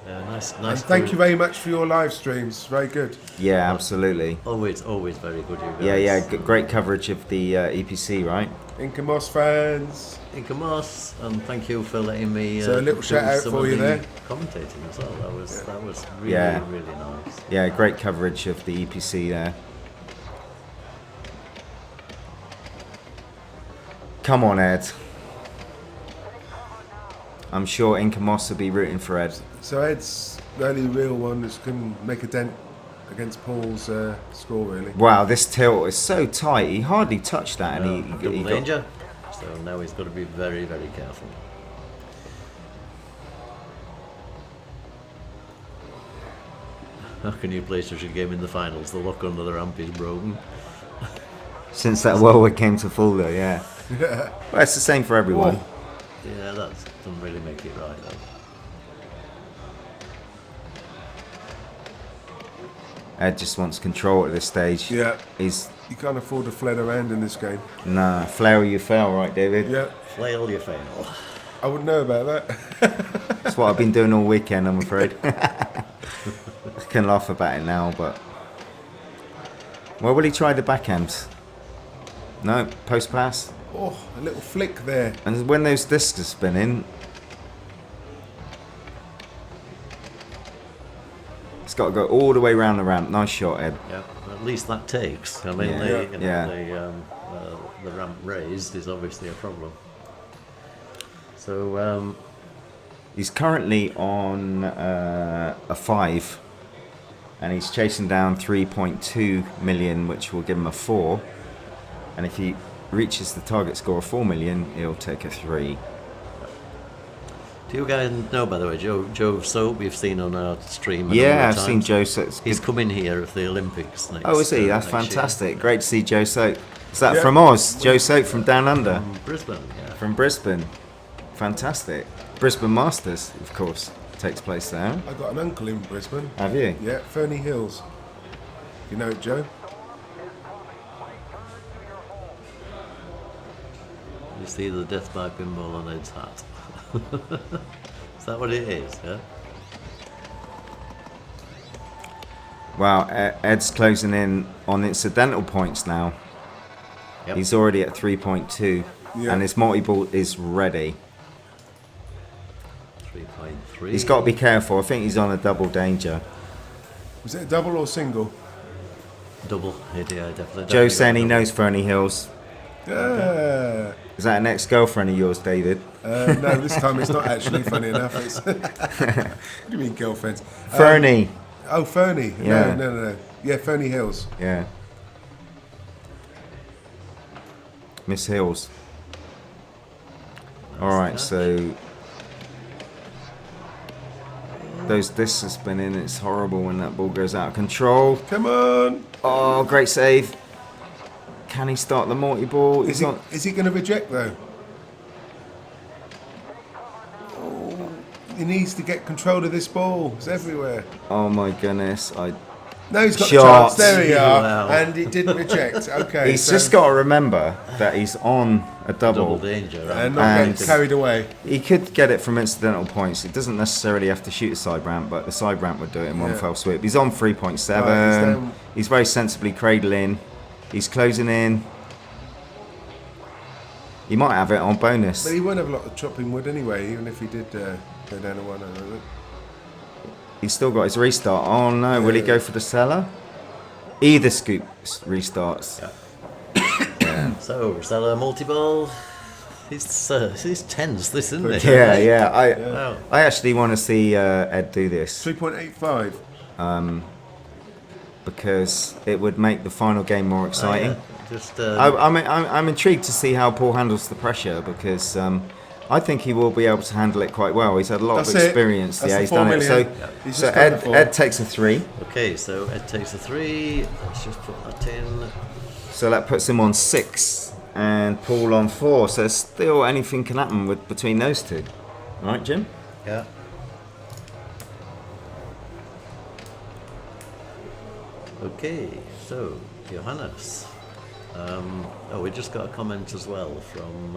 Yeah, nice. And thank you very much for your live streams. Very good. Yeah, absolutely. Always very good, you guys. Yeah. Great coverage of the EPC, right? Inkamos fans. Inca Mus, and thank you for letting me. So a little do shout out some for of you the there. Commentating as well. That was really Yeah. really nice. Yeah, great coverage of the EPC there. Come on, Ed. I'm sure Inca Moss will be rooting for Ed. So Ed's the only real one that can make a dent against Paul's score, really. Wow, this tilt is so tight. He hardly touched that, and he Double got. danger. So now he's got to be very careful. How can you play such a game in the finals? The lock under the ramp is broken. Since that Whirlwind came to Fulda, yeah. Well, it's the same for everyone. Oh. Yeah, that doesn't really make it right though. Ed just wants control at this stage. Yeah. He's You can't afford to flail around in this game. nah, flail you fail, right, David? Yeah. Flail you fail. I wouldn't know about that. That's what I've been doing all weekend, I'm afraid. I can laugh about it now, but well, will he try the backhand? No, post pass. Oh, a little flick there. And when those discs are spinning, it's got to go all the way around the ramp. Nice shot, Ed. Yeah, at least that takes. I mean, Yeah. the ramp raised is obviously a problem. So He's currently on a 5, and he's chasing down 3.2 million, which will give him a 4. And if he reaches the target score of 4 million, he'll take a 3. do you guys know, by the way, Joe Soap, we've seen on our stream. Yeah, I've seen Joe Soap. He's coming here for the Olympics next. Oh, is he? That's next fantastic. year. Great to see Joe Soap. Is that Yeah. from Oz? Joe Soap from Down Under? From Brisbane, yeah. From Brisbane. Fantastic. Brisbane Masters, of course, takes place there. I got an uncle in Brisbane. Have you? Yeah, Fernie Hills. You know it, Joe? You see the death by pinball on Ed's hat. Is that what it is? Yeah. Wow, Ed's closing in on incidental points now. Yep. He's already at 3.2, Yeah. and his multi-ball is ready. 3.3. He's got to be careful. I think he's on a double danger. Was it a double or single? Double. Yeah, definitely. Joe's saying he knows Fernie Hills. Yeah. Is that an ex-girlfriend of yours, David? No, this time it's not actually, funny enough. It's what do you mean, girlfriends? Fernie. Oh, Fernie. Yeah. No. Yeah, Fernie Hills. Yeah. Miss Hills. Alright, so those discs are spinning. It's horrible when that ball goes out of control. Come on. Oh, great save. Can he start the multi-ball? Is he going to reject, though? Oh, He needs to get control of this ball. It's everywhere. Oh my goodness! No, he's got Shots. the chance. There we are. Wow. And he didn't reject. Okay. He's just got to remember that he's on a Double double. danger. And not And- get carried away. He could get it from incidental points. It doesn't necessarily have to shoot a side ramp, but the side ramp would do it in one Yeah. fell swoop. He's on 3.7. Right, he's down. He's very sensibly cradling. He's closing in. He might have it on bonus. But he won't have a lot of chopping wood anyway, even if he did go down to 1. I don't know. He's still got his restart. Oh no, will he Yeah. go for the cellar? Either scoop restarts. So, Rosella multi-ball. He's tense, this, isn't it? Yeah. Wow. I actually want to see Ed do this 3.85. because it would make the final game more exciting. Just I'm intrigued to see how Paul handles the pressure because I think he will be able to handle it quite well. He's had a lot That's of it. experience. That's Yeah, the he's 4 done it. million. So, He's so just done the 4. Ed takes a 3. okay. So Ed takes a 3. Let's just put that in. So that puts him on 6 and Paul on 4. So still anything can happen between those two. Right, Jim? Yeah. Okay, so Johannes. We just got a comment as well from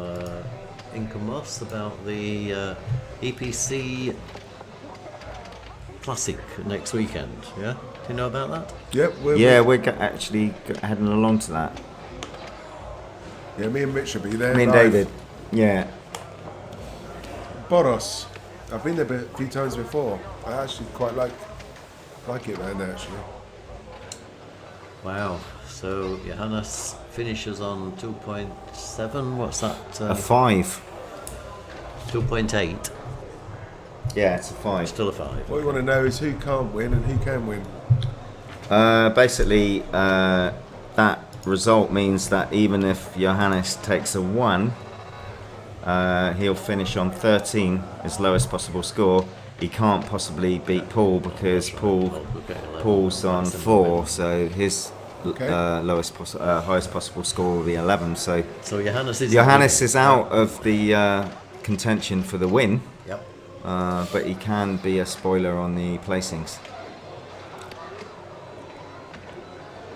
Incomos about the EPC Classic next weekend. Yeah, do you know about that? Yep. We're actually heading along to that. Yeah, me and Mitch will be there. Me and live. David. Yeah. Boros. I've been there a few times before. I actually quite like it around there actually. Wow. So Johannes finishes on 2.7. What's that? A 5. 2.8. Yeah, it's a 5. Still a 5. What we want to know is who can't win and who can win. Basically, that result means that even if Johannes takes a 1, he'll finish on 13, his lowest possible score. He can't possibly beat Paul because Paul's on 4, so his highest possible score will be 11. So Johannes Johannes is out of the contention for the win. Yep. But he can be a spoiler on the placings.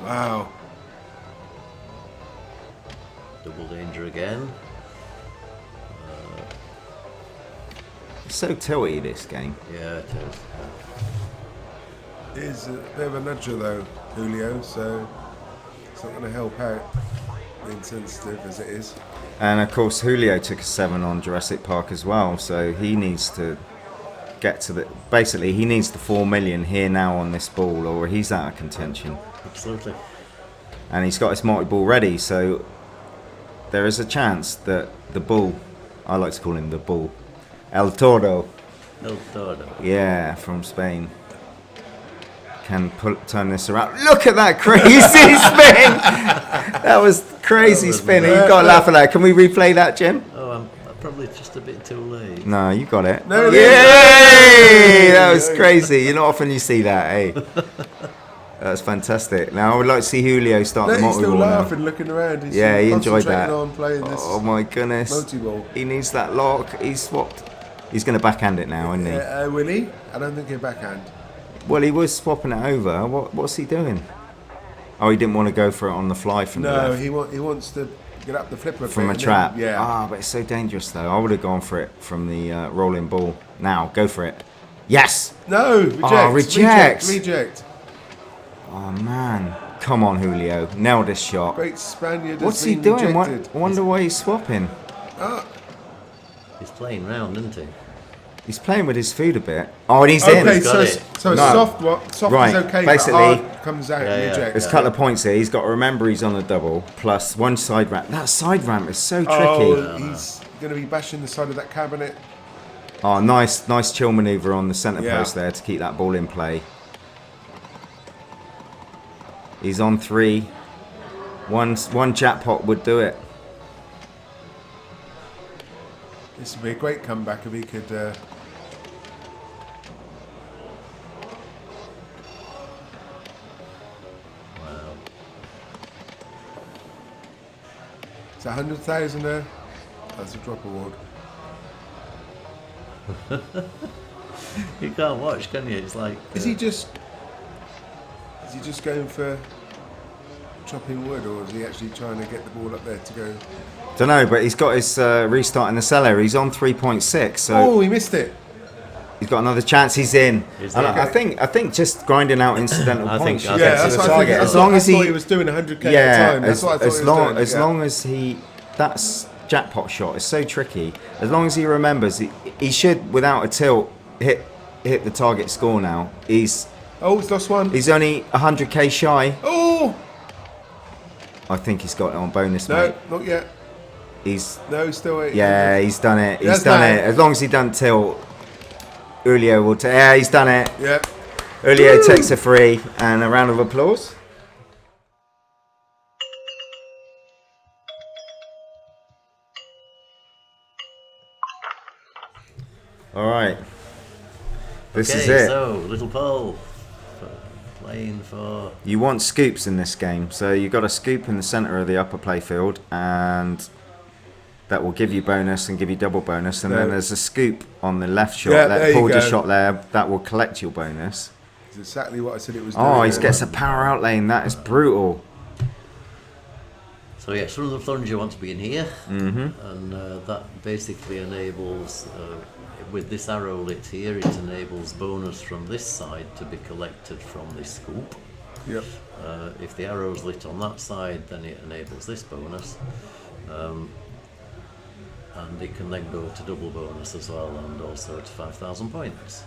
Wow. Double danger again. It's so tilty, this game. Yeah, it is. It is a bit of a nudger though, Julio, so it's not going to help out, being sensitive as it is. And of course, Julio took a 7 on Jurassic Park as well, so he needs to get to the. Basically, he needs the 4 million here now on this ball, or he's out of contention. Absolutely. And he's got his multi-ball ready, so there is a chance that the bull, I like to call him the bull, El Toro, yeah, from Spain, can turn this around. Look at that crazy spin! That was crazy spin. You've got to laugh at that. Can we replay that, Jim? Oh, I'm probably just a bit too late. No, you got it. No, Yay! That was crazy. You know, often you see that, eh? That's fantastic. Now I would like to see Julio start the He's still multi-ball now. laughing, looking around. He's Yeah, he enjoyed concentrating that. on playing this Oh my goodness. multi-ball. He needs that lock. He's swapped. He's going to backhand it now, isn't he? Will he? I don't think he'll backhand. Well, he was swapping it over. What's he doing? Oh, he didn't want to go for it on the fly from the No, left. he wants to get up the flipper From a bit and trap. then- yeah. Ah, but it's so dangerous though. I would have gone for it from the rolling ball. Now, go for it. Yes! No, reject. Oh, reject. Reject. Oh man. Come on, Julio. Nail this shot. Great Spaniard. What's has he been doing? rejected. I wonder why he's swapping. He's playing round, isn't he? He's playing with his food a bit. Oh, and he's in. Okay, He's got it. so No. soft Right, is okay, basically- but hard comes out Yeah, and yeah. reject. There's a couple of points here. He's got to remember he's on a double, plus one side ramp. That side ramp is so tricky. Oh, he's going to be bashing the side of that cabinet. Oh, nice chill manoeuvre on the centre Yeah. post there to keep that ball in play. He's on 3. One jackpot would do it. This would be a great comeback if he could. Wow. It's 100,000 there. That's a drop award. You can't watch, can you? It's like. Is he just going for chopping wood, or is he actually trying to get the ball up there to go? Don't know, but he's got his restart in the cellar. He's on 3.6, so Oh, he missed it. he's got another chance. He's in. Is And he? I think just grinding out incidental I points. think- should Yeah, get to that's the what I target. think. As long as I thought he he was doing 100k at a yeah, time. That's what I thought as he long was doing. as long as that's jackpot shot. It's so tricky. As long as he remembers, he should without a tilt hit the target score. Now he's lost one. only 100k shy. Oh I think he's got it on bonus, no, mate. not yet. He's No, he's still waiting. yeah, he's done it. He's Yes, done mate. it. As long as he doesn't tilt, Julio will take. Yeah, he's done it. Yeah. Julio takes a free and a round of applause. All right. This is it. So, little Paul playing for. You want scoops in this game, so you've got a scoop in the centre of the upper playfield, and that will give you bonus and give you double bonus. And then there's a scoop on the left shot Yeah, that there you Paul just go. shot there that will collect your bonus. It's exactly what I said it was doing. Oh, he gets a power out lane. That is brutal. So yes, from the plunge you want to be in here, and that basically enables, with this arrow lit here, it enables bonus from this side to be collected from this scoop. Yep. If the arrow's lit on that side, then it enables this bonus. And it can then go to double bonus as well, and also to 5,000 points.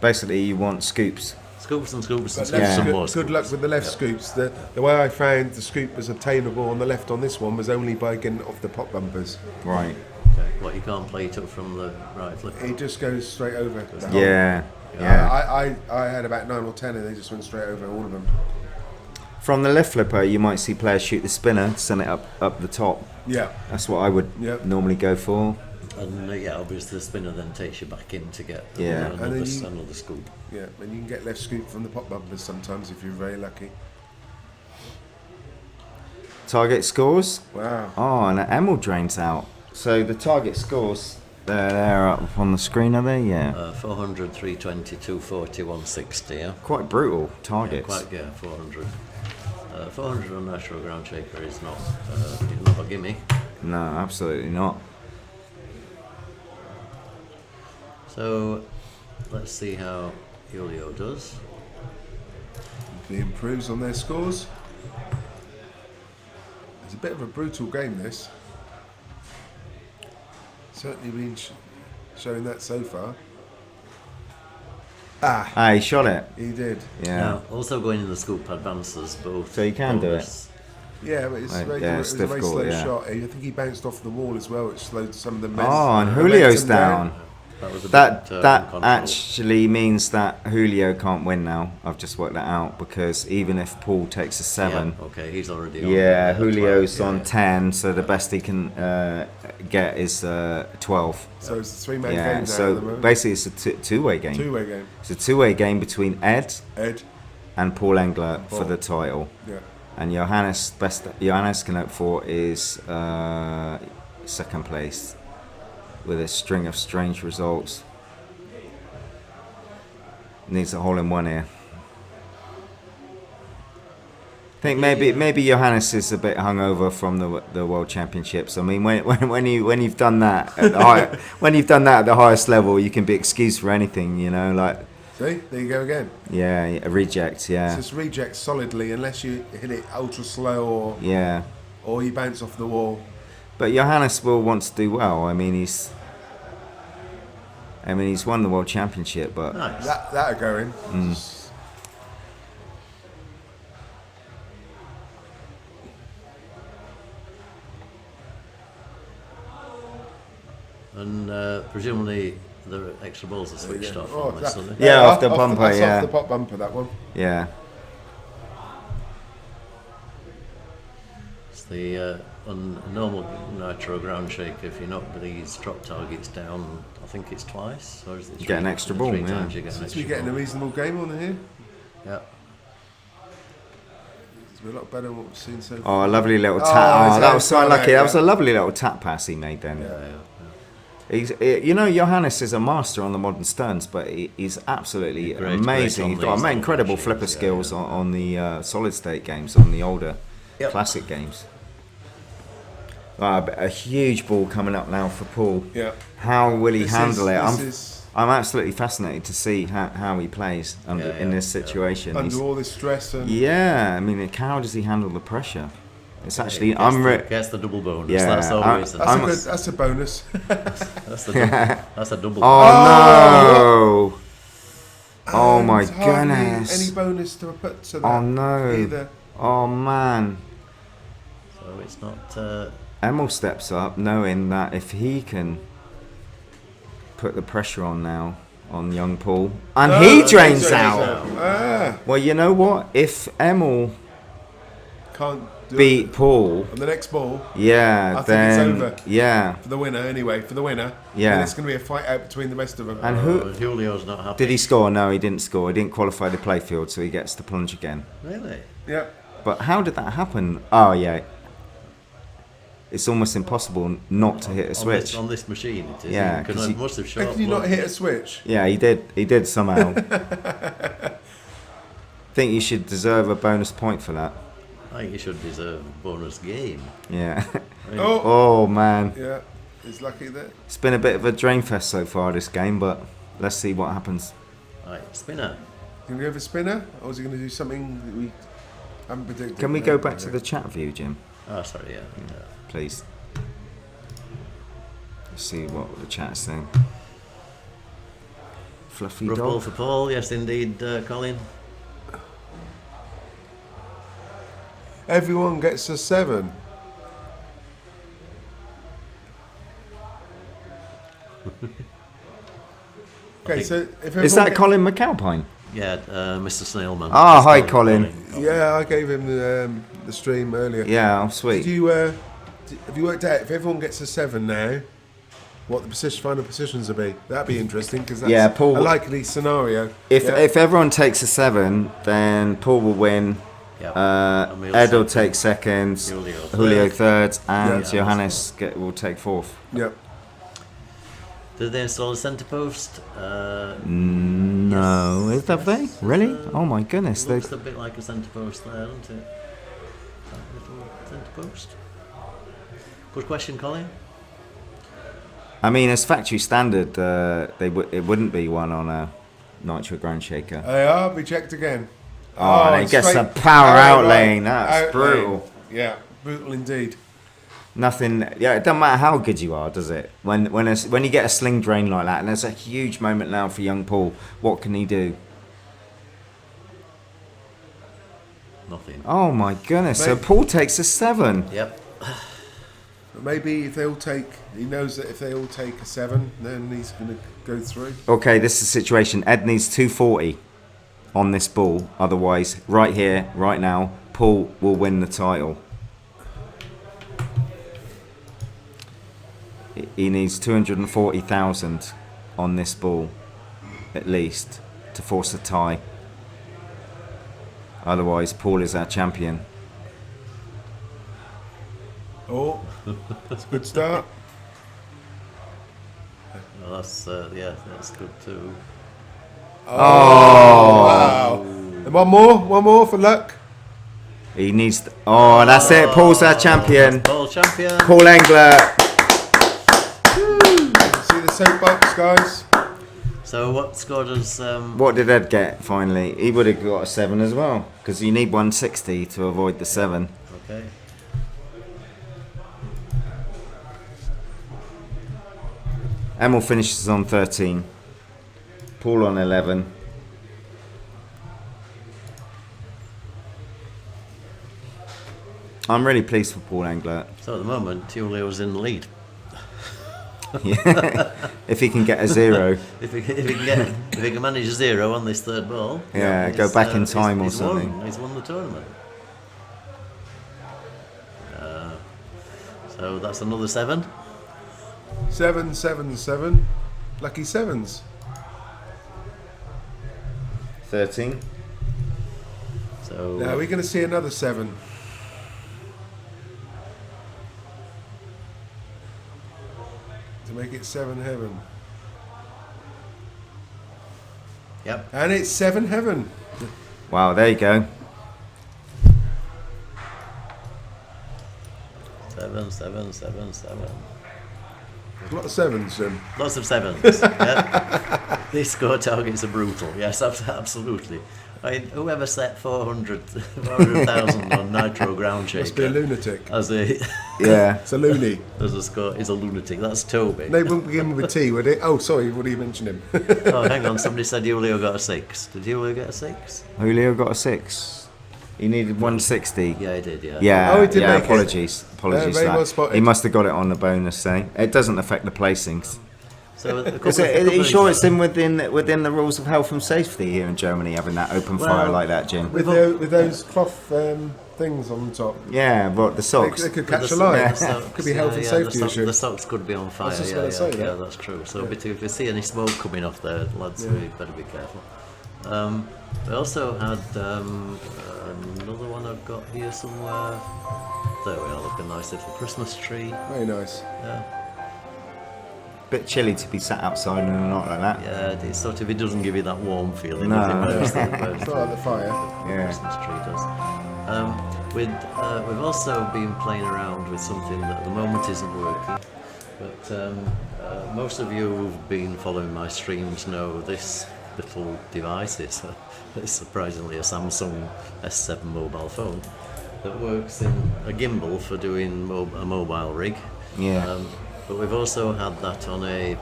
Basically, you want scoops. Scoops and scoops and But scoops left and scoop- more good scoops. luck with the left Yeah. scoops. The way I found the scoop was obtainable on the left on this one was only by getting off the pop bumpers. Right. Okay. What, you can't play it up from the right flip? It just goes straight over. the whole- Yeah. Yeah. I had about 9 or 10 and they just went straight over all of them. From the left flipper, you might see players shoot the spinner, send it up the top. Yeah. That's what I would Yep. normally go for. And yeah, obviously the spinner then takes you back in to get Yeah. another, And then you- another scoop. Yeah, and you can get left scoop from the pop bumpers sometimes if you're very lucky. Target scores. Wow. Oh, and Emil drains out. So the target scores, they're up on the screen, are they? Yeah. 400, 320, 240, 160, yeah? Quite brutal Yeah, targets. quite, yeah, 400. 400 on Nitro Ground Shaker is not a gimme. No, absolutely not. So, let's see how Julio does. He improves on their scores. It's a bit of a brutal game, this. Certainly been showing that so far. Ah, he shot it. He did. Yeah. Now, also going in the scoop advances both. So you can do bonus. Yeah, but it's, Right, very, yeah, it it's was a very difficult, slow yeah. shot. I think he bounced off the wall as well, which slowed some of the Oh, and the Julio's momentum down. That was a That bit that actually means that Julio can't win now. I've just worked that out because even if Paul takes a 7, Yeah, okay, he's already on. yeah, 12, Julio's yeah. on 10, so the best he can get is 12. So it's a three-man Yeah, game now so at the moment. basically it's a two-way game. Two-way game. It's a two-way game between Ed Ed. and Paul Englert for Paul. the title. Yeah. And Johannes can hope for is second place with a string of strange results. Needs a hole in one here. I think maybe Johannes is a bit hungover from the World Championships. I mean, when you've done that at the highest level, you can be excused for anything, you know, like. See, there you go again. Yeah, a reject. Yeah. It's just reject solidly unless you hit it ultra slow Yeah. or you bounce off the wall. But Johannes will want to do well. I mean, he's won the World Championship, but Nice. That'll go in. And presumably the extra balls are switched off Oh, on this, that- aren't they? Yeah, off the bumper, that's yeah. off the pop bumper, that one. yeah. It's the on normal Nitro Ground Shaker, if you knock these drop targets down, I think it's twice, or is it You get an extra ball, three yeah. times you get an Since extra we're getting a ball. reasonable game on here, Yeah. it's a lot better than what we've seen so Oh, far. a lovely little Oh, tap. Oh, it's that was so outside, unlucky. That was yeah. a lovely little tap pass he made then. Yeah. Johannes is a master on the modern Sterns, but he's absolutely amazing. He's got incredible flipper skills on the solid state games, on the older classic games. A huge ball coming up now for Paul. Yeah. How will he handle it? I'm absolutely fascinated to see how he plays in this situation. Under all this stress. And I mean, how does he handle the pressure? It's actually gets the double bonus. Yeah, That's always that's a bonus. that's a double. Oh no! Oh my goodness! Any bonus to put to that? Oh no! Either. Oh man! So it's not. Emil steps up, knowing that if he can put the pressure on now on young Paul, and he drains out. Well, you know what? If Emil can't beat Paul on the next ball, then it's over. Yeah, for the winner anyway. For the winner, then it's going to be a fight out between the rest of them. And Julio's not happy. Did he score? No, he didn't score. He didn't qualify the playfield, so he gets to plunge again. Really? Yeah. But how did that happen? Oh yeah. It's almost impossible not to hit a switch. On this machine, it is. Yeah, because it must have shot. Can you not hit a switch? Yeah, he did. He did somehow. Think you should deserve a bonus point for that. I think you should deserve a bonus game. Yeah. Oh man. Yeah, he's lucky there. It's been a bit of a drain fest so far this game, but let's see what happens. Right, spinner. Can we go for spinner, or is he going to do something that we haven't predicted? Can we go back to the chat view, Jim? Oh, sorry, yeah. Please. Let's see what the chat's saying. Fluffy Rough dog. ball for Paul, yes indeed, Colin. Everyone gets a 7. Okay, so if is that Colin McAlpine? Yeah, Mr. Snailman. Ah, hi, Colin. Yeah, I gave him the stream earlier. Yeah, oh, sweet. Did you have you worked out if everyone gets a 7 now, what the final positions will be? That'd be interesting because that's Paul, a likely scenario. If everyone takes a 7, then Paul will win. Yep. Ed will take second, Julio third, and Johannes will take fourth. Yep. Did they install a centre post? No, yes. Have they? Really? Oh my goodness! It looks a bit like a centre post there, doesn't it? That little centre post. Good question, Colin. I mean, as factory standard, it wouldn't be one on a Nitro Ground Shaker. They are. We checked again. Oh, and it gets some power outlaying. That's brutal. Yeah, brutal indeed. Nothing. Yeah, it doesn't matter how good you are, does it? When you get a sling drain like that, and there's a huge moment now for young Paul. What can he do? Nothing. Oh my goodness! So Paul takes a 7. Yep. But maybe if they all take, he knows that if they all take a 7, then he's going to go through. Okay, this is the situation. Ed needs 240 on this ball. Otherwise, right here, right now, Paul will win the title. He needs 240,000 on this ball, at least, to force a tie. Otherwise, Paul is our champion. Oh, that's a good start. Well, that's good too. Oh! Wow! And one more for luck. He needs. That's it. Paul's our champion. Paul champion. Paul Englert. See the soapbox, guys. So what score does? What did Ed get finally? He would have got a 7 as well, because you need 160 to avoid the 7. Okay. Emil finishes on 13. Paul on 11. I'm really pleased for Paul Englert. So at the moment, Julio's in the lead. Yeah. If he can get a 0. if he can manage a 0 on this third ball. Yeah, go back in time or something. He's won the tournament. So that's another 7. 7, 7, 7. Lucky 7s. 13. So Now we're going to see another 7. make it 7 heaven. Yep. And it's 7 heaven. Wow, there you go. 7, 7, 7, 7. There's a lot of 7s, Jim. Lots of 7s. Yeah. These score targets are brutal. Yes, absolutely. I mean, whoever set 400,000 on Nitro Ground Shaker Must be a lunatic. as a Yeah. It's a loony. as a score is a lunatic. That's Toby. They wouldn't begin with a T, would it? Oh, sorry, what do you mention him? Oh, hang on. Somebody said Julio got a 6. Did Julio get a 6? Julio got a 6. He needed 160. Yeah, he did. Yeah. Yeah, Oh, he did make it. apologies. Apologies very for well that. spotted. He must have got it on the bonus thing. It doesn't affect the placings. So a couple Is of- it, a are couple you of sure things it's in within the rules of health and safety here in Germany, having that open fire Well, like that, Jim? with those cloth things on the top. Yeah, what, the socks? They could The catch s- a light. the socks, Could be health and yeah, safety the, issue. the socks could be on fire. just Yeah, gonna yeah, say yeah, that. that's true. So if you see any smoke coming off there, lads, we better be careful. We also had another one I've got here somewhere. There we are, look, a nice little Christmas tree. Very nice. Yeah, Bit chilly to be sat outside in a night like that. yeah. It's sort of, it doesn't give you that warm feeling. No. does it? It's not like the fire. Yeah. Christmas tree does. We've also been playing around with something that at the moment isn't working, but most of you who've been following my streams know this little device. It's surprisingly a Samsung S7 mobile phone that works in a gimbal for doing a mobile rig. Yeah. But we've also had that on a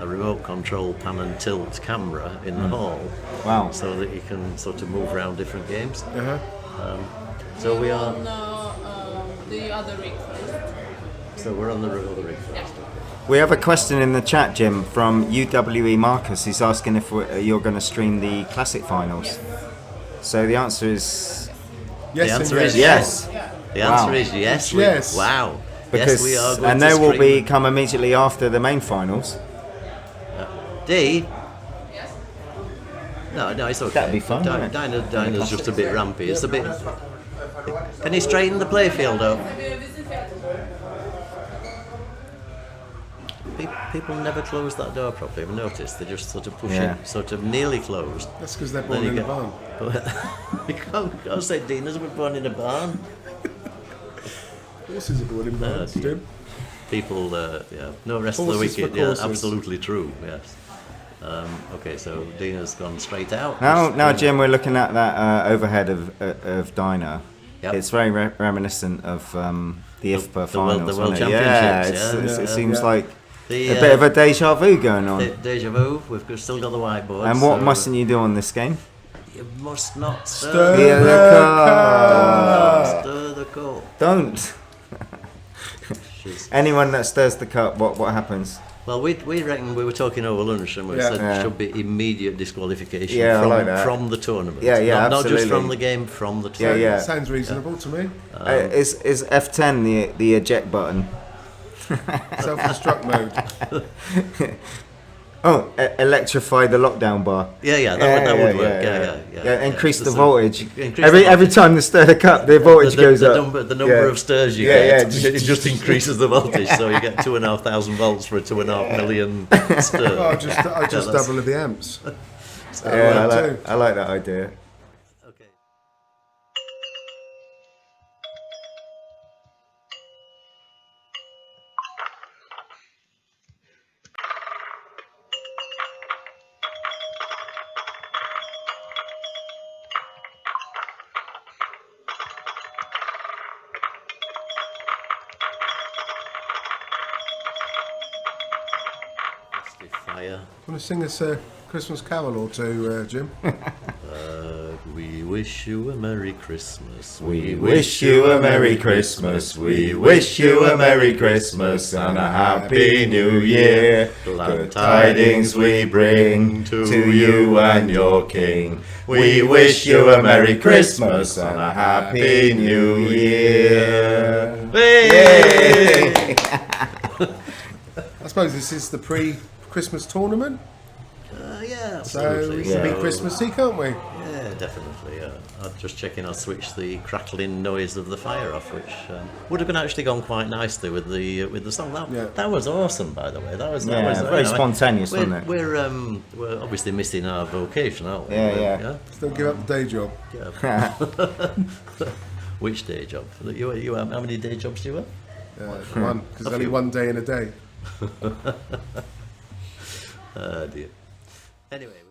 remote control pan and tilt camera in the hall. Wow. So that you can sort of move around different games. Uh-huh. So we are. The other rig first. So we're on the other rig first. We have a question in the chat, Jim, from UWE Marcus. He's asking if you're going to stream the classic finals. So the answer is Yes, The and answer is yes. The answer Wow. is yes. Yes. Wow. Because, yes, we are going and to they will stream- come immediately after the main finals. D. No, it's okay. That'd be fun, wouldn't it? Dinah's just a bit rampy. It's a bit. Can you straighten the playfield up? People never close that door properly. I've noticed they just sort of push Yeah. it, sort of nearly closed. That's because they're Then born you in a get- barn. You can't say Dina's were born in a barn. Horses are born in barns, dear. Jim. People, yeah, no rest of the Horses for wicket. Yeah, courses. absolutely true. Yes. Okay, so Dina's gone straight out. Now, Jim, we're looking at that overhead of Dinah. Yep. It's very reminiscent of the IFPA the world- finals. the world isn't it? Yeah, championships, yeah. it seems like The, a bit of a deja vu going on. deja vu. We've still got the whiteboard. And what so mustn't you do on this game? you must not Stir stir. Yeah, the cup. cup. Stir the cup. Don't. Jeez. Anyone that stirs the cup, what happens? Well, we reckon we were talking over lunch and we Yeah. said Yeah. it should be immediate disqualification Yeah, I from, like that. from the tournament. Yeah, yeah, not just absolutely. from the game, from the tournament. Yeah. Sounds reasonable to me. Is F10 the eject button? Self-destruct mode. Oh, electrify the lockdown bar. Yeah, that would work. Yeah. Increase the So- voltage. increase Every the every voltage. time they stir the cup, the voltage goes up. The number Yeah. of stirs you Yeah, get, yeah. it just increases the voltage, so you get 2,500 volts for a 2.5 million stir. Oh, I just that's- double the amps. Yeah, too. I like that idea. Okay. Festive fire. Want to sing us a Christmas carol or two, Jim? We wish you a Merry Christmas. We wish you a Merry Christmas. We wish you a Merry Christmas and a Happy New Year. Good tidings we bring to you and your King. We wish you a Merry Christmas and a Happy New Year. Hey! I suppose this is the pre-Christmas tournament, Yeah, so absolutely. we can be Yeah. Christmassy, can't we? Yeah, Yeah, definitely. I'm just checking. I'll switch the crackling noise of the fire off, which would have been actually gone quite nicely with the song. That was awesome, by the way. That was very spontaneous, wasn't it? We're obviously missing our vocation, aren't we? Yeah. Still give up the day job. Yeah. Which day job? You how many day jobs do you have? One, because there's only one day in a day. Dear. Anyway.